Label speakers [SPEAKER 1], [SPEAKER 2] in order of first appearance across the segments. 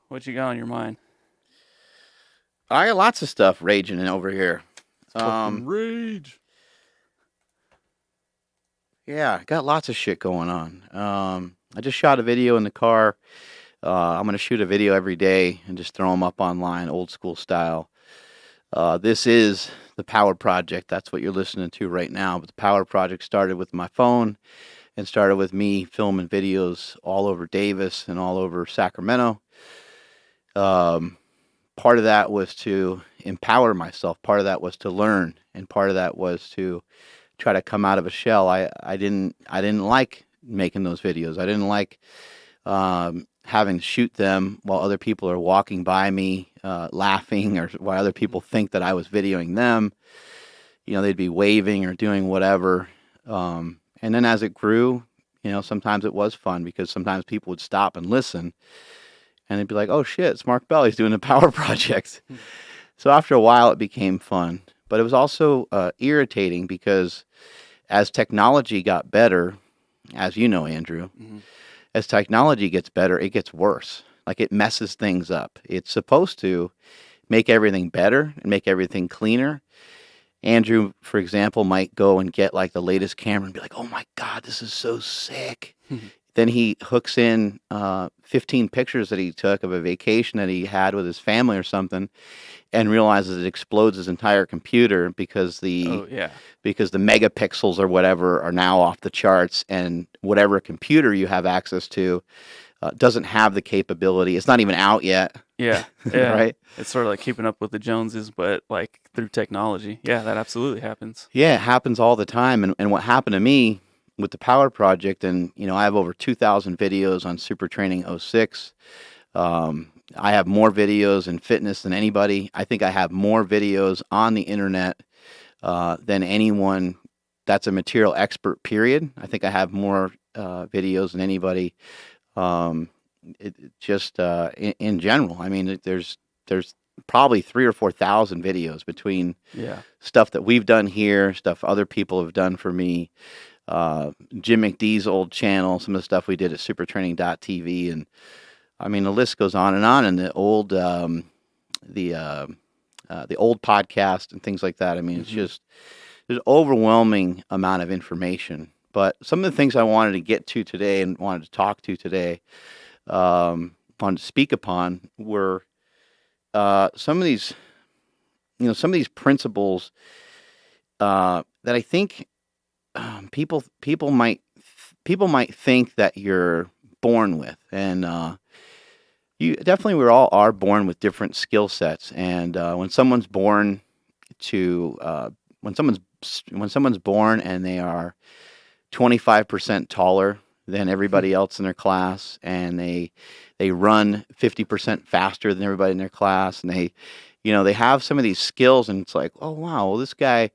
[SPEAKER 1] What you got on your mind?
[SPEAKER 2] I got lots of stuff raging in over here.
[SPEAKER 1] It's fucking
[SPEAKER 2] Um,
[SPEAKER 1] rage.
[SPEAKER 2] yeah, got lots of shit going on. I just shot a video in the car. I'm gonna shoot a video every day and just throw them up online, old school style. This is the Power Project. That's what you're listening to right now. But the Power Project started with my phone and started with me filming videos all over Davis and all over Sacramento. Um, Part of that was to empower myself. Part of that was to learn, and part of that was to try to come out of a shell. I didn't like making those videos. I didn't like having to shoot them while other people are walking by me, laughing, or while other people think that I was videoing them. They'd be waving or doing whatever. And then as it grew, sometimes it was fun because sometimes people would stop and listen, and they'd be like, "Oh shit, it's Mark Bell. He's doing a power project." So after a while, it became fun, but it was also irritating because as technology got better, as you know, Andrew,
[SPEAKER 1] Mm-hmm.
[SPEAKER 2] as technology gets better, it gets worse. Like it messes things up. It's supposed to make everything better and make everything cleaner. Andrew, for example, might go and get like the latest camera and be like, "Oh my God, this is so sick." Then he hooks in 15 pictures that he took of a vacation that he had with his family or something, and realizes it explodes his entire computer because the
[SPEAKER 1] Oh yeah.
[SPEAKER 2] because the megapixels or whatever are now off the charts, and whatever computer you have access to doesn't have the capability. It's not even out yet,
[SPEAKER 1] Yeah. Yeah.
[SPEAKER 2] right?
[SPEAKER 1] It's sort of like keeping up with the Joneses, but like through technology. Yeah, that absolutely happens.
[SPEAKER 2] Yeah, it happens all the time. And what happened to me with the Power Project, and I have over 2,000 videos on Super Training '06. I have more videos in fitness than anybody. I think I have more videos on the internet than anyone that's a material expert, period. I think I have more videos than anybody. Um, just in general. I mean, there's probably 3 or 4 thousand videos between
[SPEAKER 1] Yeah.
[SPEAKER 2] stuff that we've done here, stuff other people have done for me. Jim McDee's old channel, some of the stuff we did at supertraining.tv, and I mean the list goes on and on. And the the old podcast and things like that. I mean, it's
[SPEAKER 1] Mm-hmm.
[SPEAKER 2] just there's overwhelming amount of information. But some of the things I wanted to get to today and wanted to talk to today, wanted to speak upon were some of these, some of these principles that I think people might think that you're born with, and you definitely we all are born with different skill sets. And when someone's born to when someone's when someone's born and they are 25% taller than everybody else in their class, and they run 50% faster than everybody in their class, and they have some of these skills, and it's like, oh wow, well, this guy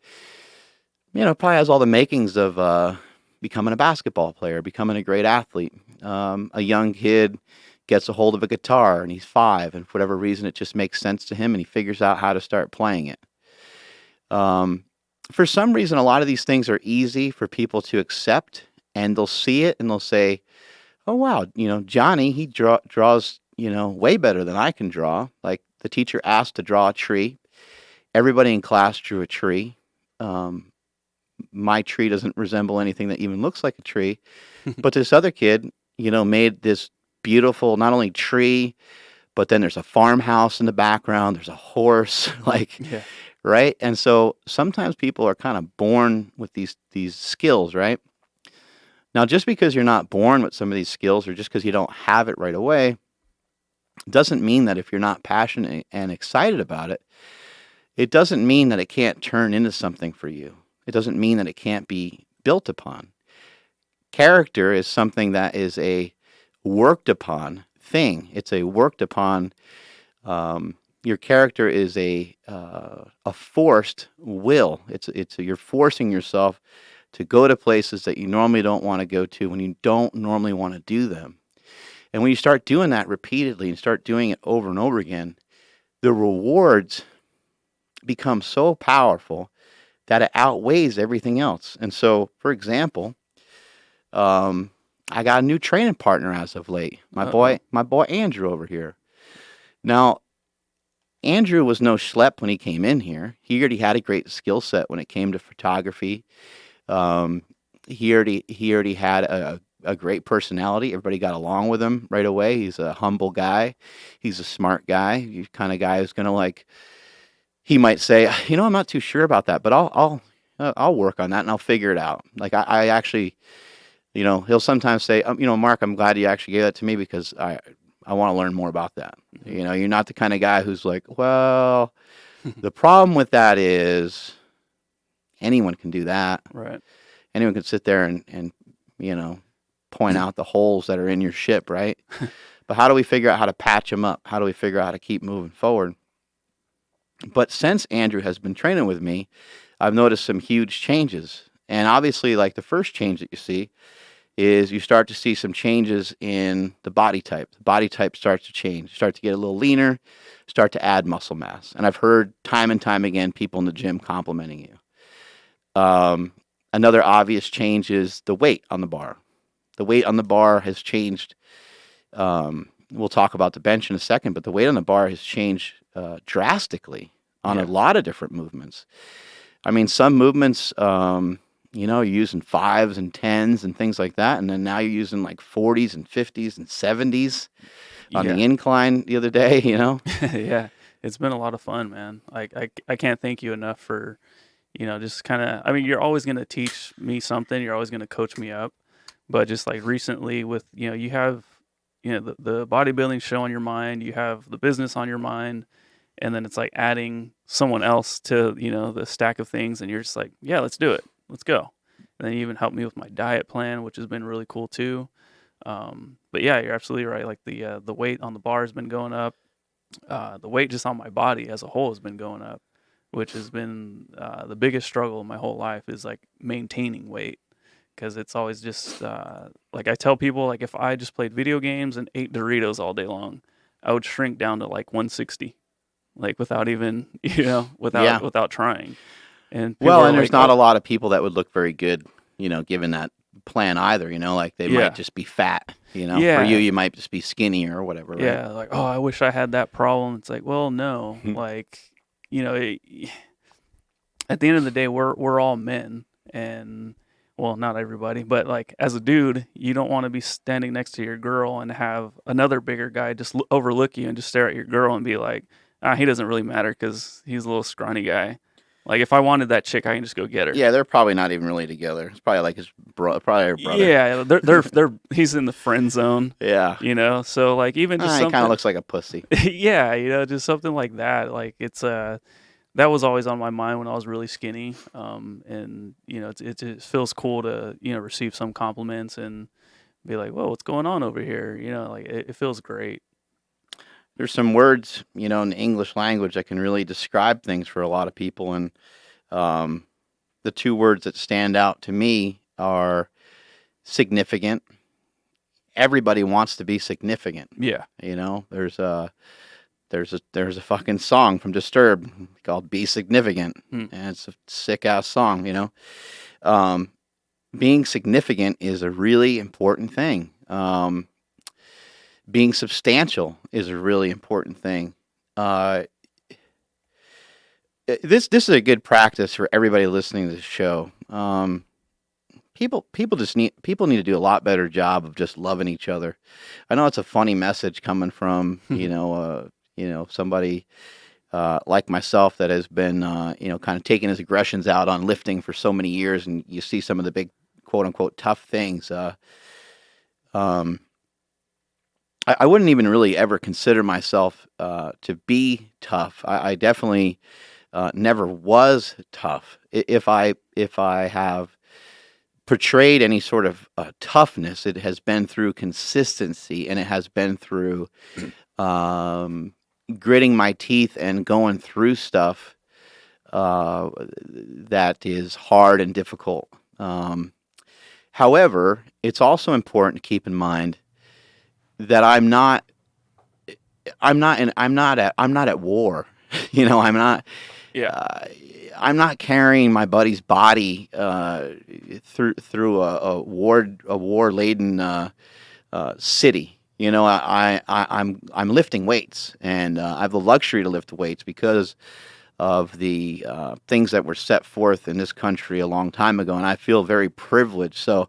[SPEAKER 2] probably has all the makings of becoming a basketball player, becoming a great athlete. A young kid gets a hold of a guitar and he's 5, and for whatever reason it just makes sense to him and he figures out how to start playing it. um, for some reason, a lot of these things are easy for people to accept, and they'll see it and they'll say, "Oh wow, Johnny, he draws, way better than I can draw." Like the teacher asked to draw a tree. Everybody in class drew a tree. Um, my tree doesn't resemble anything that even looks like a tree, but this other kid, made this beautiful not only tree, but then there's a farmhouse in the background. There's a horse, like,
[SPEAKER 1] Yeah.
[SPEAKER 2] right? And so sometimes people are kind of born with these skills, right? Now, just because you're not born with some of these skills, or just because you don't have it right away, doesn't mean that if you're not passionate and excited about it, it doesn't mean that it can't turn into something for you. It doesn't mean that it can't be built upon. Character is something that is a worked upon thing. It's a worked upon. Your character is a forced will. You're forcing yourself to go to places that you normally don't want to go to when you don't normally want to do them. And when you start doing that repeatedly and start doing it over and over again, the rewards become so powerful that it outweighs everything else. And so, for example, I got a new training partner as of late. My
[SPEAKER 1] Uh oh.
[SPEAKER 2] boy Andrew over here. Now, Andrew was no schlep when he came in here. He already had a great skill set when it came to photography. Um, he already had a great personality. Everybody got along with him right away. He's a humble guy. He's a smart guy. He's the kind of guy who's gonna like. He might say, I'm not too sure about that, but I'll work on that and I'll figure it out. Like I actually, he'll sometimes say, Mark, I'm glad you actually gave that to me because I want to learn more about that. You're not the kind of guy who's like, well, the problem with that is anyone can do that.
[SPEAKER 1] Right.
[SPEAKER 2] Anyone can sit there and point out the holes that are in your ship, right? But how do we figure out how to patch them up? How do we figure out how to keep moving forward? But since Andrew has been training with me, I've noticed some huge changes. And obviously, like the first change that you see is you start to see some changes in the body type. The body type starts to change, start to get a little leaner, start to add muscle mass. And I've heard time and time again people in the gym complimenting you. Another obvious change is the weight on the bar. The weight on the bar has changed. We'll talk about the bench in a second, but the weight on the bar has changed drastically on a lot of different movements. I mean, some movements, you're using 5s and 10s and things like that, and then now you're using like 40s and 50s and 70s on the incline the other day,
[SPEAKER 1] Yeah, it's been a lot of fun, man. Like I can't thank you enough for, just kind of, I mean, you're always going to teach me something. You're always going to coach me up. But just like recently with, you have, the bodybuilding show on your mind, you have the business on your mind, and then it's like adding someone else to, the stack of things. And you're just like, yeah, let's do it. Let's go. And then you even helped me with my diet plan, which has been really cool too. But yeah, you're absolutely right. Like the weight on the bar has been going up. The weight just on my body as a whole has been going up, which has been the biggest struggle in my whole life is like maintaining weight. Because it's always just like I tell people, like if I just played video games and ate Doritos all day long, I would shrink down to like 160, like without even, without trying. And people
[SPEAKER 2] Well,
[SPEAKER 1] are
[SPEAKER 2] and there's
[SPEAKER 1] like,
[SPEAKER 2] not
[SPEAKER 1] oh,
[SPEAKER 2] a lot of people that would look very good, given that plan either, like they
[SPEAKER 1] yeah,
[SPEAKER 2] might just be fat, For you,
[SPEAKER 1] yeah,
[SPEAKER 2] you might just be skinnier or whatever, right?
[SPEAKER 1] yeah, like, oh, I wish I had that problem. It's like, well, no, like, you know, it, at the end of the day, we're all men, and well, not everybody, but like as a dude, you don't want to be standing next to your girl and have another bigger guy just overlook you and just stare at your girl and be like, he doesn't really matter because he's a little scrawny guy. Like if I wanted that chick, I can just go get her.
[SPEAKER 2] Yeah, they're probably not even really together. It's probably like his probably her brother.
[SPEAKER 1] Yeah, they're he's in the friend zone.
[SPEAKER 2] Yeah.
[SPEAKER 1] So like even just
[SPEAKER 2] He kind
[SPEAKER 1] something.
[SPEAKER 2] of looks like a pussy.
[SPEAKER 1] Yeah, just something like that. Like it's that was always on my mind when I was really skinny. And it feels cool to receive some compliments and be like, whoa, what's going on over here? Like it feels great.
[SPEAKER 2] There's some words, in the English language that can really describe things for a lot of people, and the two words that stand out to me are significant. Everybody wants to be significant.
[SPEAKER 1] Yeah.
[SPEAKER 2] There's a fucking song from Disturbed called "Be Significant," and it's a sick ass song. Being significant is a really important thing. Being substantial is a really important thing. This is a good practice for everybody listening to the show. People need to do a lot better job of just loving each other. I know it's a funny message coming from somebody like myself that has been kind of taking his aggressions out on lifting for so many years, and you see some of the big quote unquote tough things. I wouldn't even really ever consider myself to be tough. I definitely never was tough. If I have portrayed any sort of toughness, it has been through consistency, and it has been through gritting my teeth and going through stuff that is hard and difficult. However, it's also important to keep in mind that I'm not at war. I'm not.
[SPEAKER 1] Yeah.
[SPEAKER 2] I'm not carrying my buddy's body through a war laden city. I'm lifting weights, and I have the luxury to lift weights because of the things that were set forth in this country a long time ago, and I feel very privileged. So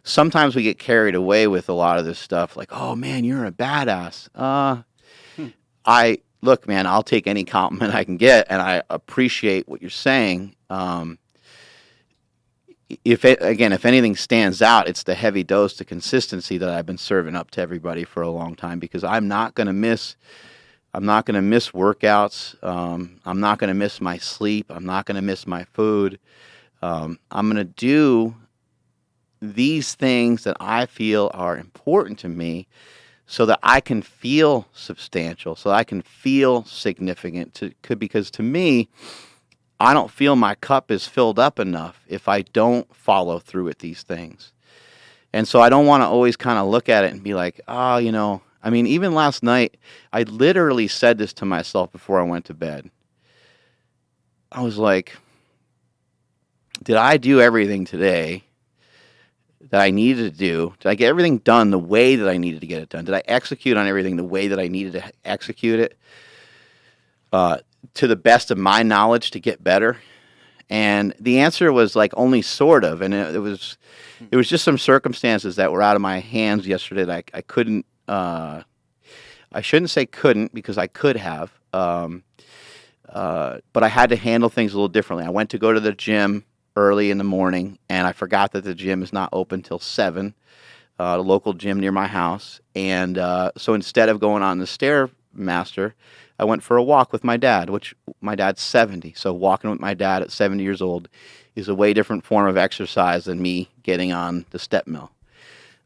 [SPEAKER 2] sometimes we get carried away with a lot of this stuff, like, "Oh man, you're a badass."
[SPEAKER 1] Hmm.
[SPEAKER 2] I look, man, I'll take any compliment I can get, and I appreciate what you're saying. If anything stands out, it's the heavy dose, the consistency that I've been serving up to everybody for a long time, because I'm not going to miss. I'm not going to miss workouts. I'm not going to miss my sleep. I'm not going to miss my food. I'm going to do these things that I feel are important to me, so that I can feel substantial, so I can feel significant. Because to me, I don't feel my cup is filled up enough if I don't follow through with these things. And so I don't want to always kind of look at it and be like, oh, I mean, even last night, I literally said this to myself before I went to bed. I was like, did I do everything today that I needed to do? Did I get everything done the way that I needed to get it done? Did I execute on everything the way that I needed to execute it to the best of my knowledge to get better? And the answer was like only sort of. And it was just some circumstances that were out of my hands yesterday that I couldn't. I shouldn't say couldn't, because I could have. But I had to handle things a little differently. I went to go to the gym early in the morning, and I forgot that the gym is not open till 7, the local gym near my house. And so instead of going on the Stairmaster, I went for a walk with my dad, which my dad's 70. So walking with my dad at 70 years old is a way different form of exercise than me getting on the step mill.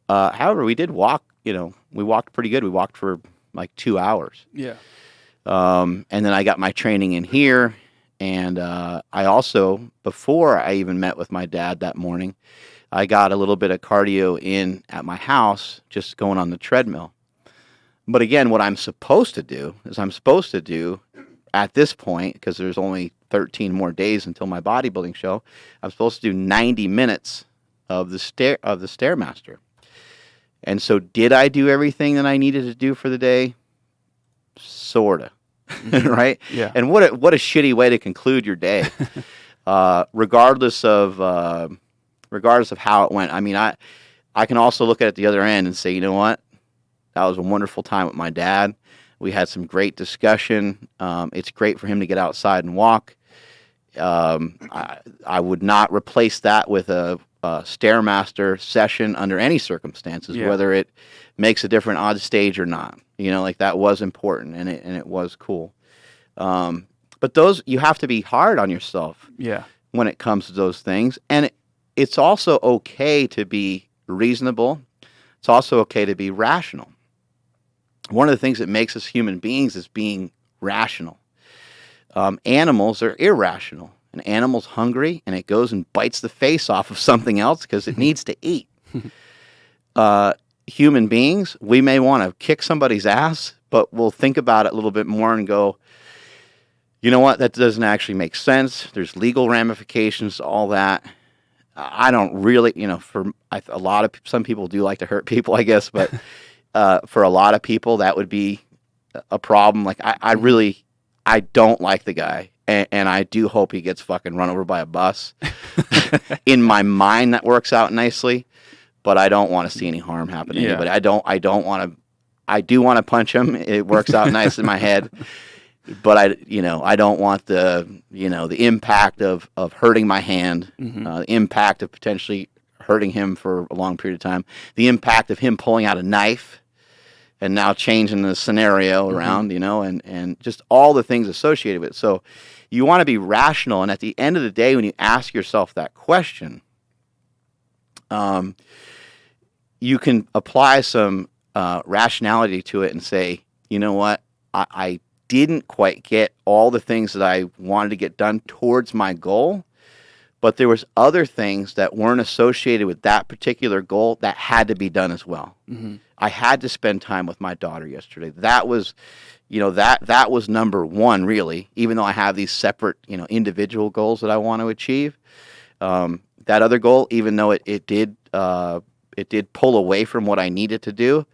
[SPEAKER 2] However, we did walk, we walked pretty good. We walked for like 2 hours.
[SPEAKER 1] Yeah.
[SPEAKER 2] And then I got my training in here. And I also, before I even met with my dad that morning, I got a little bit of cardio in at my house, just going on the treadmill. But again, what I'm supposed to do is at this point, because there's only 13 more days until my bodybuilding show, I'm supposed to do 90 minutes of the Stairmaster. And so did I do everything that I needed to do for the day? Sorta. Right?
[SPEAKER 1] Yeah.
[SPEAKER 2] And what a shitty way to conclude your day. Regardless of how it went. I mean, I can also look at it the other end and say, you know what? That was a wonderful time with my dad. We had some great discussion. It's great for him to get outside and walk. I would not replace that with a Stairmaster session under any circumstances, whether it makes a different odd stage or not. Like that was important, and it was cool. But you have to be hard on yourself.
[SPEAKER 1] Yeah.
[SPEAKER 2] When it comes to those things, and it's also okay to be reasonable. It's also okay to be rational. One of the things that makes us human beings is being rational. Animals are irrational. An animal's hungry, and it goes and bites the face off of something else because it needs to eat. Human beings, we may want to kick somebody's ass, but we'll think about it a little bit more and go, you know what, that doesn't actually make sense. There's legal ramifications to all that. I don't really, some people do like to hurt people, I guess, but for a lot of people, that would be a problem. Like, I don't like the guy, and I do hope he gets fucking run over by a bus. In my mind, that works out nicely, but I don't want to see any harm happen to anybody. I do want to punch him. It works out nice in my head. But I don't want the impact of hurting my hand, the impact of potentially hurting him for a long period of time, the impact of him pulling out a knife and now changing the scenario around, and just all the things associated with it. So you want to be rational, and at the end of the day, when you ask yourself that question, you can apply some rationality to it and say, you know what, I didn't quite get all the things that I wanted to get done towards my goal, but there was other things that weren't associated with that particular goal that had to be done as well. I had to spend time with my daughter yesterday. That was, that was number one, really, even though I have these separate, individual goals that I want to achieve. That other goal, even though it did pull away from what I needed to do,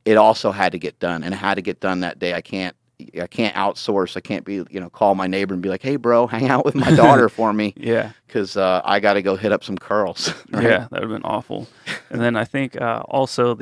[SPEAKER 2] it also had to get done, and it had to get done that day. I can't outsource. I can't be, call my neighbor and be like, "Hey, bro, hang out with my daughter for me,"
[SPEAKER 1] Yeah.
[SPEAKER 2] because I got to go hit up some curls. Right?
[SPEAKER 1] Yeah, that would have been awful. And then I think also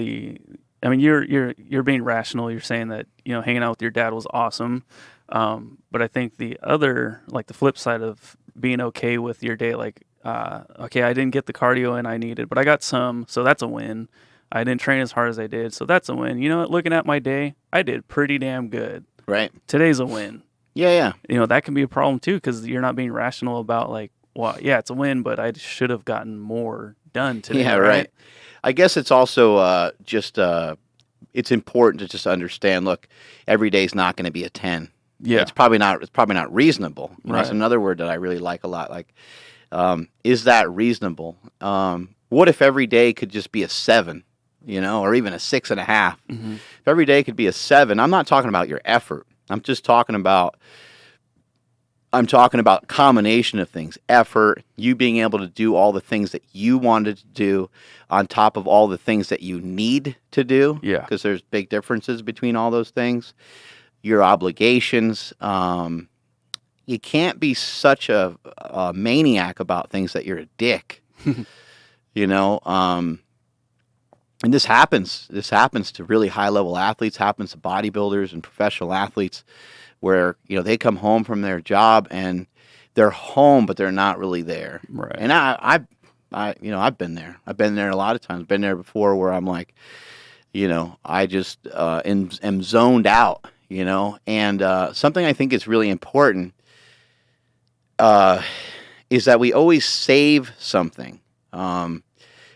[SPEAKER 1] I mean, you're being rational. You're saying that hanging out with your dad was awesome, but I think the other, like the flip side of being okay with your day, like okay, I didn't get the cardio in I needed, but I got some, so that's a win. I didn't train as hard as I did, so that's a win. You know what? Looking at my day, I did pretty damn good.
[SPEAKER 2] Right.
[SPEAKER 1] Today's a win.
[SPEAKER 2] Yeah.
[SPEAKER 1] That can be a problem too, because you're not being rational about like, well, yeah, it's a win, but I should have gotten more done today.
[SPEAKER 2] Yeah.
[SPEAKER 1] Right.
[SPEAKER 2] Right. I guess it's also just it's important to just understand. Look, every day is not going to be a 10.
[SPEAKER 1] Yeah.
[SPEAKER 2] It's probably not reasonable.
[SPEAKER 1] Right.
[SPEAKER 2] That's another word that I really like a lot. Like, is that reasonable? What if every day could just be a 7? Or even a 6.5?
[SPEAKER 1] Mm-hmm.
[SPEAKER 2] If every day could be a 7, I'm not talking about your effort. I'm talking about combination of things. Effort, you being able to do all the things that you wanted to do on top of all the things that you need to do.
[SPEAKER 1] Yeah.
[SPEAKER 2] Because there's big differences between all those things. Your obligations. You can't be such a maniac about things that you're a dick. And this happens to really high level athletes, happens to bodybuilders and professional athletes, where they come home from their job and they're home, but they're not really there.
[SPEAKER 1] Right.
[SPEAKER 2] And I've been there. I've been there a lot of times. Been there before, where I'm like, I just am zoned out. And something I think is really important is that we always save something.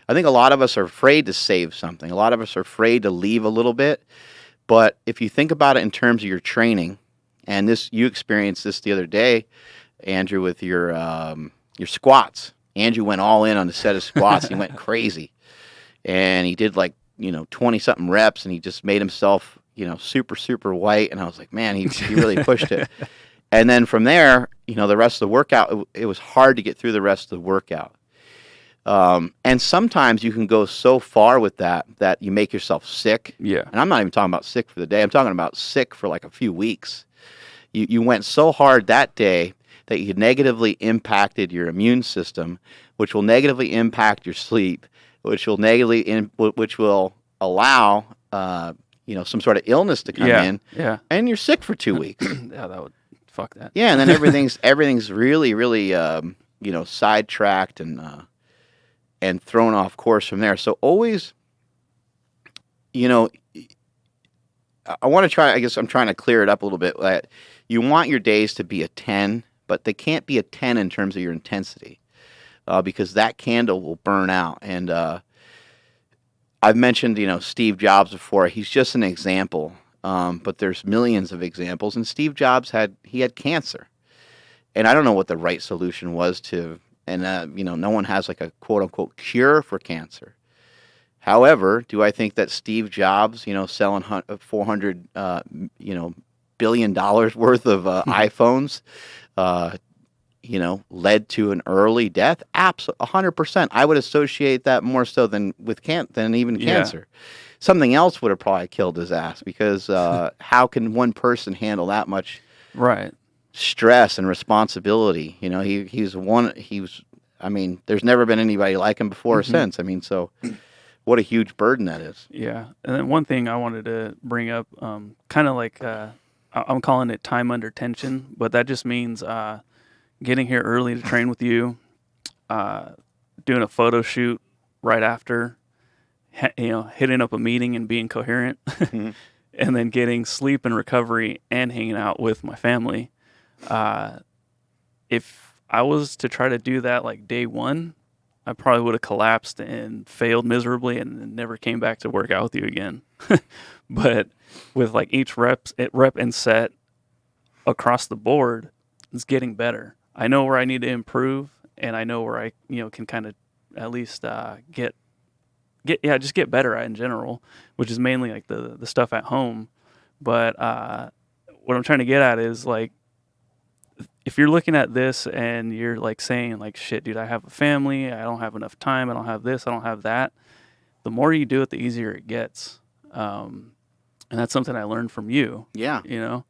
[SPEAKER 2] I think a lot of us are afraid to save something. A lot of us are afraid to leave a little bit. But if you think about it in terms of your training, and you experienced this the other day, Andrew, with your squats. Andrew went all in on the set of squats. He went crazy, and he did like 20-something reps, and he just made himself super, super white. And I was like, man, he really pushed it. And then from there, the rest of the workout, it was hard to get through the rest of the workout. And sometimes you can go so far with that you make yourself sick.
[SPEAKER 1] Yeah.
[SPEAKER 2] And I'm not even talking about sick for the day. I'm talking about sick for like a few weeks. You went so hard that day that you negatively impacted your immune system, which will negatively impact your sleep, which will allow some sort of illness to come in.
[SPEAKER 1] Yeah.
[SPEAKER 2] And you're sick for 2 weeks.
[SPEAKER 1] Yeah, that would fuck that.
[SPEAKER 2] Yeah, and then everything's really, really sidetracked and thrown off course from there. So always, I want to try. I guess I'm trying to clear it up a little bit. You want your days to be a 10, but they can't be a 10 in terms of your intensity, because that candle will burn out. And I've mentioned, Steve Jobs before. He's just an example, but there's millions of examples. And Steve Jobs had cancer, and I don't know what the right solution was to. And no one has like a quote unquote cure for cancer. However, do I think that Steve Jobs, selling $400 billion worth of iPhones, led to an early death? Absolutely, 100%. I would associate that more so than even cancer. Something else would have probably killed his ass, because how can one person handle that much stress and responsibility? There's never been anybody like him before or since. So what a huge burden that is.
[SPEAKER 1] Yeah. And then one thing I wanted to bring up, kind of like, I'm calling it time under tension, but that just means getting here early to train with you, doing a photo shoot right after, hitting up a meeting and being coherent, and then getting sleep and recovery and hanging out with my family. If I was to try to do that like day one, I probably would have collapsed and failed miserably and never came back to work out with you again. But with like each rep and set across the board, it's getting better. I know where I need to improve, and I know where I can kind of at least get better at in general, which is mainly like the stuff at home. But what I'm trying to get at is like, if you're looking at this and you're like saying like, shit, dude, I have a family, I don't have enough time, I don't have this, I don't have that. The more you do it, the easier it gets. And that's something I learned from you.
[SPEAKER 2] Yeah.
[SPEAKER 1] You know,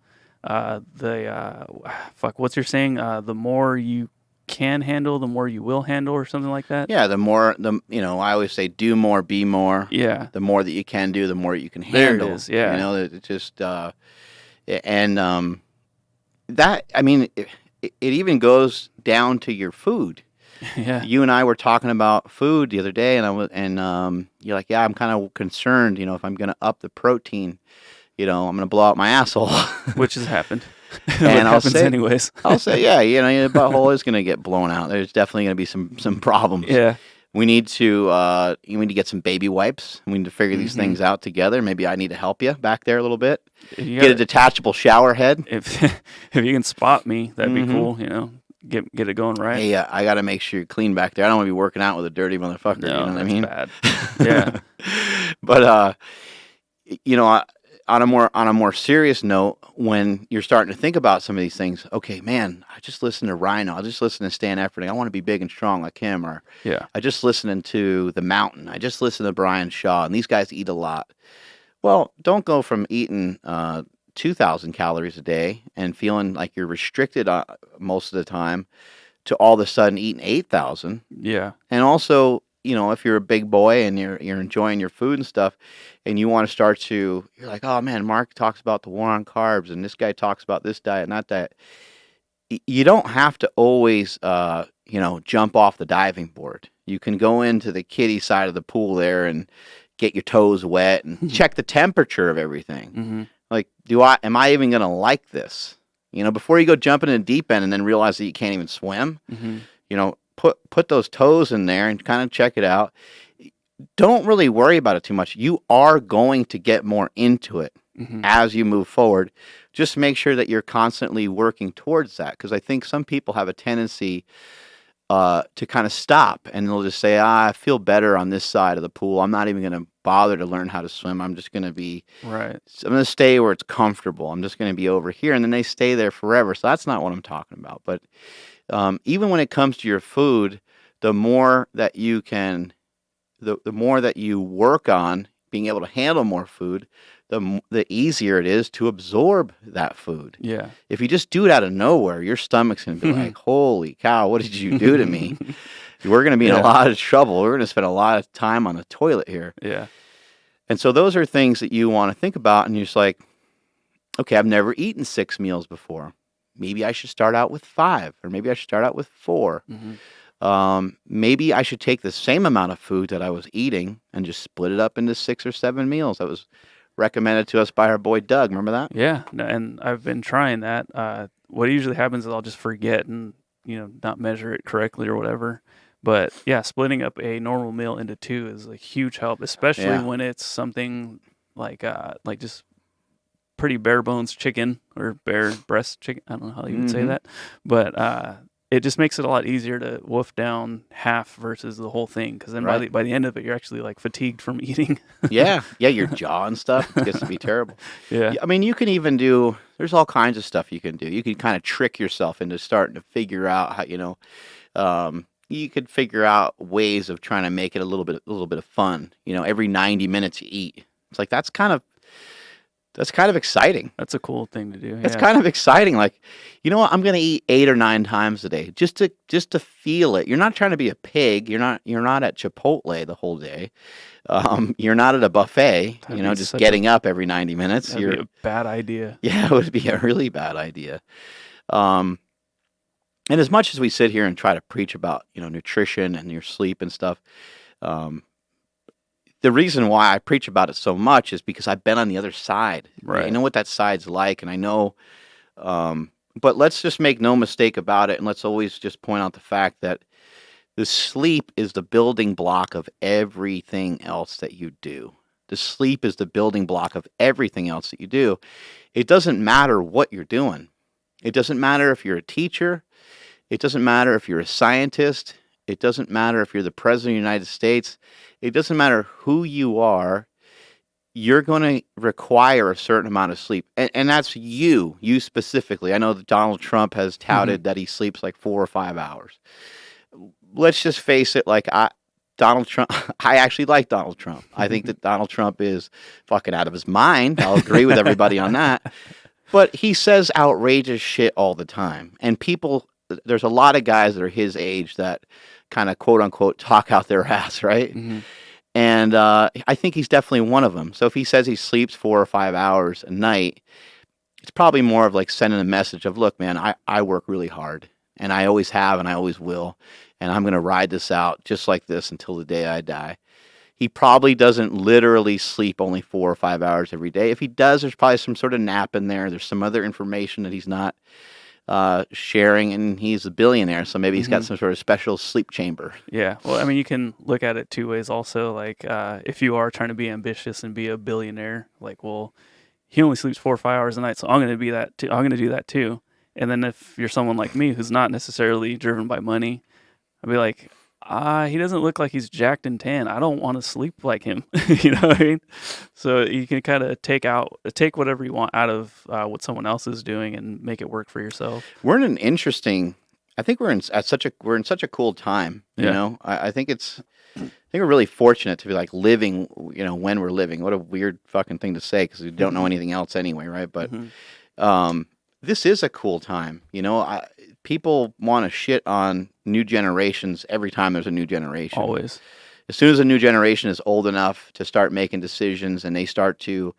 [SPEAKER 1] what's your saying? The more you can handle, the more you will handle, or something like that.
[SPEAKER 2] Yeah, I always say do more, be more.
[SPEAKER 1] Yeah.
[SPEAKER 2] The more that you can do, the more you can
[SPEAKER 1] There it
[SPEAKER 2] handle.
[SPEAKER 1] is, yeah.
[SPEAKER 2] You know, it just and that I mean, it even goes down to your food.
[SPEAKER 1] Yeah.
[SPEAKER 2] You and I were talking about food the other day, and you're like, yeah, I'm kind of concerned. You know, if I'm going to up the protein, I'm going to blow out my asshole.
[SPEAKER 1] Which has happened.
[SPEAKER 2] And
[SPEAKER 1] I'll say, anyways.
[SPEAKER 2] I'll say, yeah, your butthole is going to get blown out. There's definitely going to be some problems.
[SPEAKER 1] Yeah.
[SPEAKER 2] We need to get some baby wipes. We need to figure these things out together. Maybe I need to help you back there a little bit. Get a detachable shower head.
[SPEAKER 1] If you can spot me, that'd be cool. Get it going right.
[SPEAKER 2] Hey, I got to make sure you're clean back there. I don't want to be working out with a dirty motherfucker.
[SPEAKER 1] No,
[SPEAKER 2] you know what I mean?
[SPEAKER 1] Bad. Yeah.
[SPEAKER 2] But on a more serious note, when you're starting to think about some of these things, okay, man, I just listened to Rhino. I just listened to Stan Efferding. I want to be big and strong like him. Or
[SPEAKER 1] yeah,
[SPEAKER 2] I just listened to The Mountain. I just listened to Brian Shaw, and these guys eat a lot. Well, don't go from eating 2,000 calories a day and feeling like you're restricted most of the time to all of a sudden eating 8,000.
[SPEAKER 1] Yeah.
[SPEAKER 2] And also, if you're a big boy and you're enjoying your food and stuff, and you want to you're like, oh man, Mark talks about the war on carbs, and this guy talks about this diet, not that. You don't have to always, jump off the diving board. You can go into the kiddie side of the pool there and get your toes wet and check the temperature of everything.
[SPEAKER 1] Mm-hmm.
[SPEAKER 2] Like, am I even going to like this? Before you go jumping in the deep end and then realize that you can't even swim, put those toes in there and kind of check it out. Don't really worry about it too much. You are going to get more into it as you move forward. Just make sure that you're constantly working towards that, because I think some people have a tendency to kind of stop, and they'll just say, I feel better on this side of the pool. I'm not even going to bother to learn how to swim. I'm just going to be
[SPEAKER 1] right.
[SPEAKER 2] I'm going to stay where it's comfortable. I'm just going to be over here, and then they stay there forever. So that's not what I'm talking about. But even when it comes to your food, the more that you can, the more that you work on being able to handle more food, the easier it is to absorb that food.
[SPEAKER 1] Yeah.
[SPEAKER 2] If you just do it out of nowhere, your stomach's going to be like, holy cow, what did you do to me? We're going to be in a lot of trouble. We're going to spend a lot of time on the toilet here.
[SPEAKER 1] Yeah.
[SPEAKER 2] And so those are things that you want to think about, and you're just like, okay, I've never eaten 6 meals before. Maybe I should start out with 5, or maybe I should start out with 4. Maybe I should take the same amount of food that I was eating and just split it up into 6 or 7 meals. That was recommended to us by our boy Doug. Remember that?
[SPEAKER 1] Yeah, and I've been trying that. What usually happens is I'll just forget and not measure it correctly or whatever. But yeah, splitting up a normal meal into 2 is a huge help, especially when it's something like just pretty bare bones chicken or bare breast chicken. I don't know how you would say that, but it just makes it a lot easier to wolf down half versus the whole thing. Because then by the end of it, you're actually like fatigued from eating.
[SPEAKER 2] yeah, your jaw and stuff gets to be terrible.
[SPEAKER 1] Yeah,
[SPEAKER 2] I mean, you can even there's all kinds of stuff you can do. You can kind of trick yourself into starting to figure out how you could figure out ways of trying to make it a little bit of fun. Every 90 minutes you eat. It's like that's kind of exciting.
[SPEAKER 1] That's a cool thing to do.
[SPEAKER 2] It's kind of exciting. Like, what? I'm going to eat 8 or 9 times a day just to feel it. You're not trying to be a pig. You're not at Chipotle the whole day. You're not at a buffet. Just getting up every 90 minutes.
[SPEAKER 1] That'd be a bad idea.
[SPEAKER 2] Yeah, it would be a really bad idea. And as much as we sit here and try to preach about nutrition and your sleep and stuff, the reason why I preach about it so much is because I've been on the other side.
[SPEAKER 1] Right.
[SPEAKER 2] I know what that side's like, and I know. But let's just make no mistake about it, and let's always just point out the fact that the sleep is the building block of everything else that you do. The sleep is the building block of everything else that you do. It doesn't matter what you're doing. It doesn't matter if you're a teacher. It doesn't matter if you're a scientist. It doesn't matter if you're the president of the United States. It doesn't matter who you are. You're going to require a certain amount of sleep. And that's you specifically. I know that Donald Trump has touted that he sleeps like 4 or 5 hours. Let's just face it, Donald Trump, I actually like Donald Trump. I think that Donald Trump is fucking out of his mind. I'll agree with everybody on that. But he says outrageous shit all the time. And people, there's a lot of guys that are his age that kind of quote unquote talk out their ass, right?
[SPEAKER 1] Mm-hmm.
[SPEAKER 2] And I think he's definitely one of them. So if he says he sleeps 4 or 5 hours a night, it's probably more of like sending a message of, look, man, I work really hard. And I always have and I always will. And I'm going to ride this out just like this until the day I die. He probably doesn't literally sleep only 4 or 5 hours every day. If he does, there's probably some sort of nap in there. There's some other information that he's not sharing, and he's a billionaire, so maybe he's got some sort of special sleep chamber.
[SPEAKER 1] Yeah. Well, I mean, you can look at it two ways also. Like, if you are trying to be ambitious and be a billionaire, like, well, he only sleeps 4 or 5 hours a night, so I'm going to be that too. I'm going to do that too. And then if you're someone like me who's not necessarily driven by money, I'd be like, he doesn't look like he's jacked and tan. I don't want to sleep like him. You know what I mean? So you can kind of take whatever you want out of what someone else is doing and make it work for yourself.
[SPEAKER 2] We're in an interesting. I think we're in such a cool time. You
[SPEAKER 1] Yeah.
[SPEAKER 2] know, I think we're really fortunate to be like living. You know, when we're living. What a weird fucking thing to say because we don't know anything else anyway, right? But this is a cool time. You know, people want to shit on new generations every time there's a new generation.
[SPEAKER 1] Always.
[SPEAKER 2] As soon as a new generation is old enough to start making decisions and they start to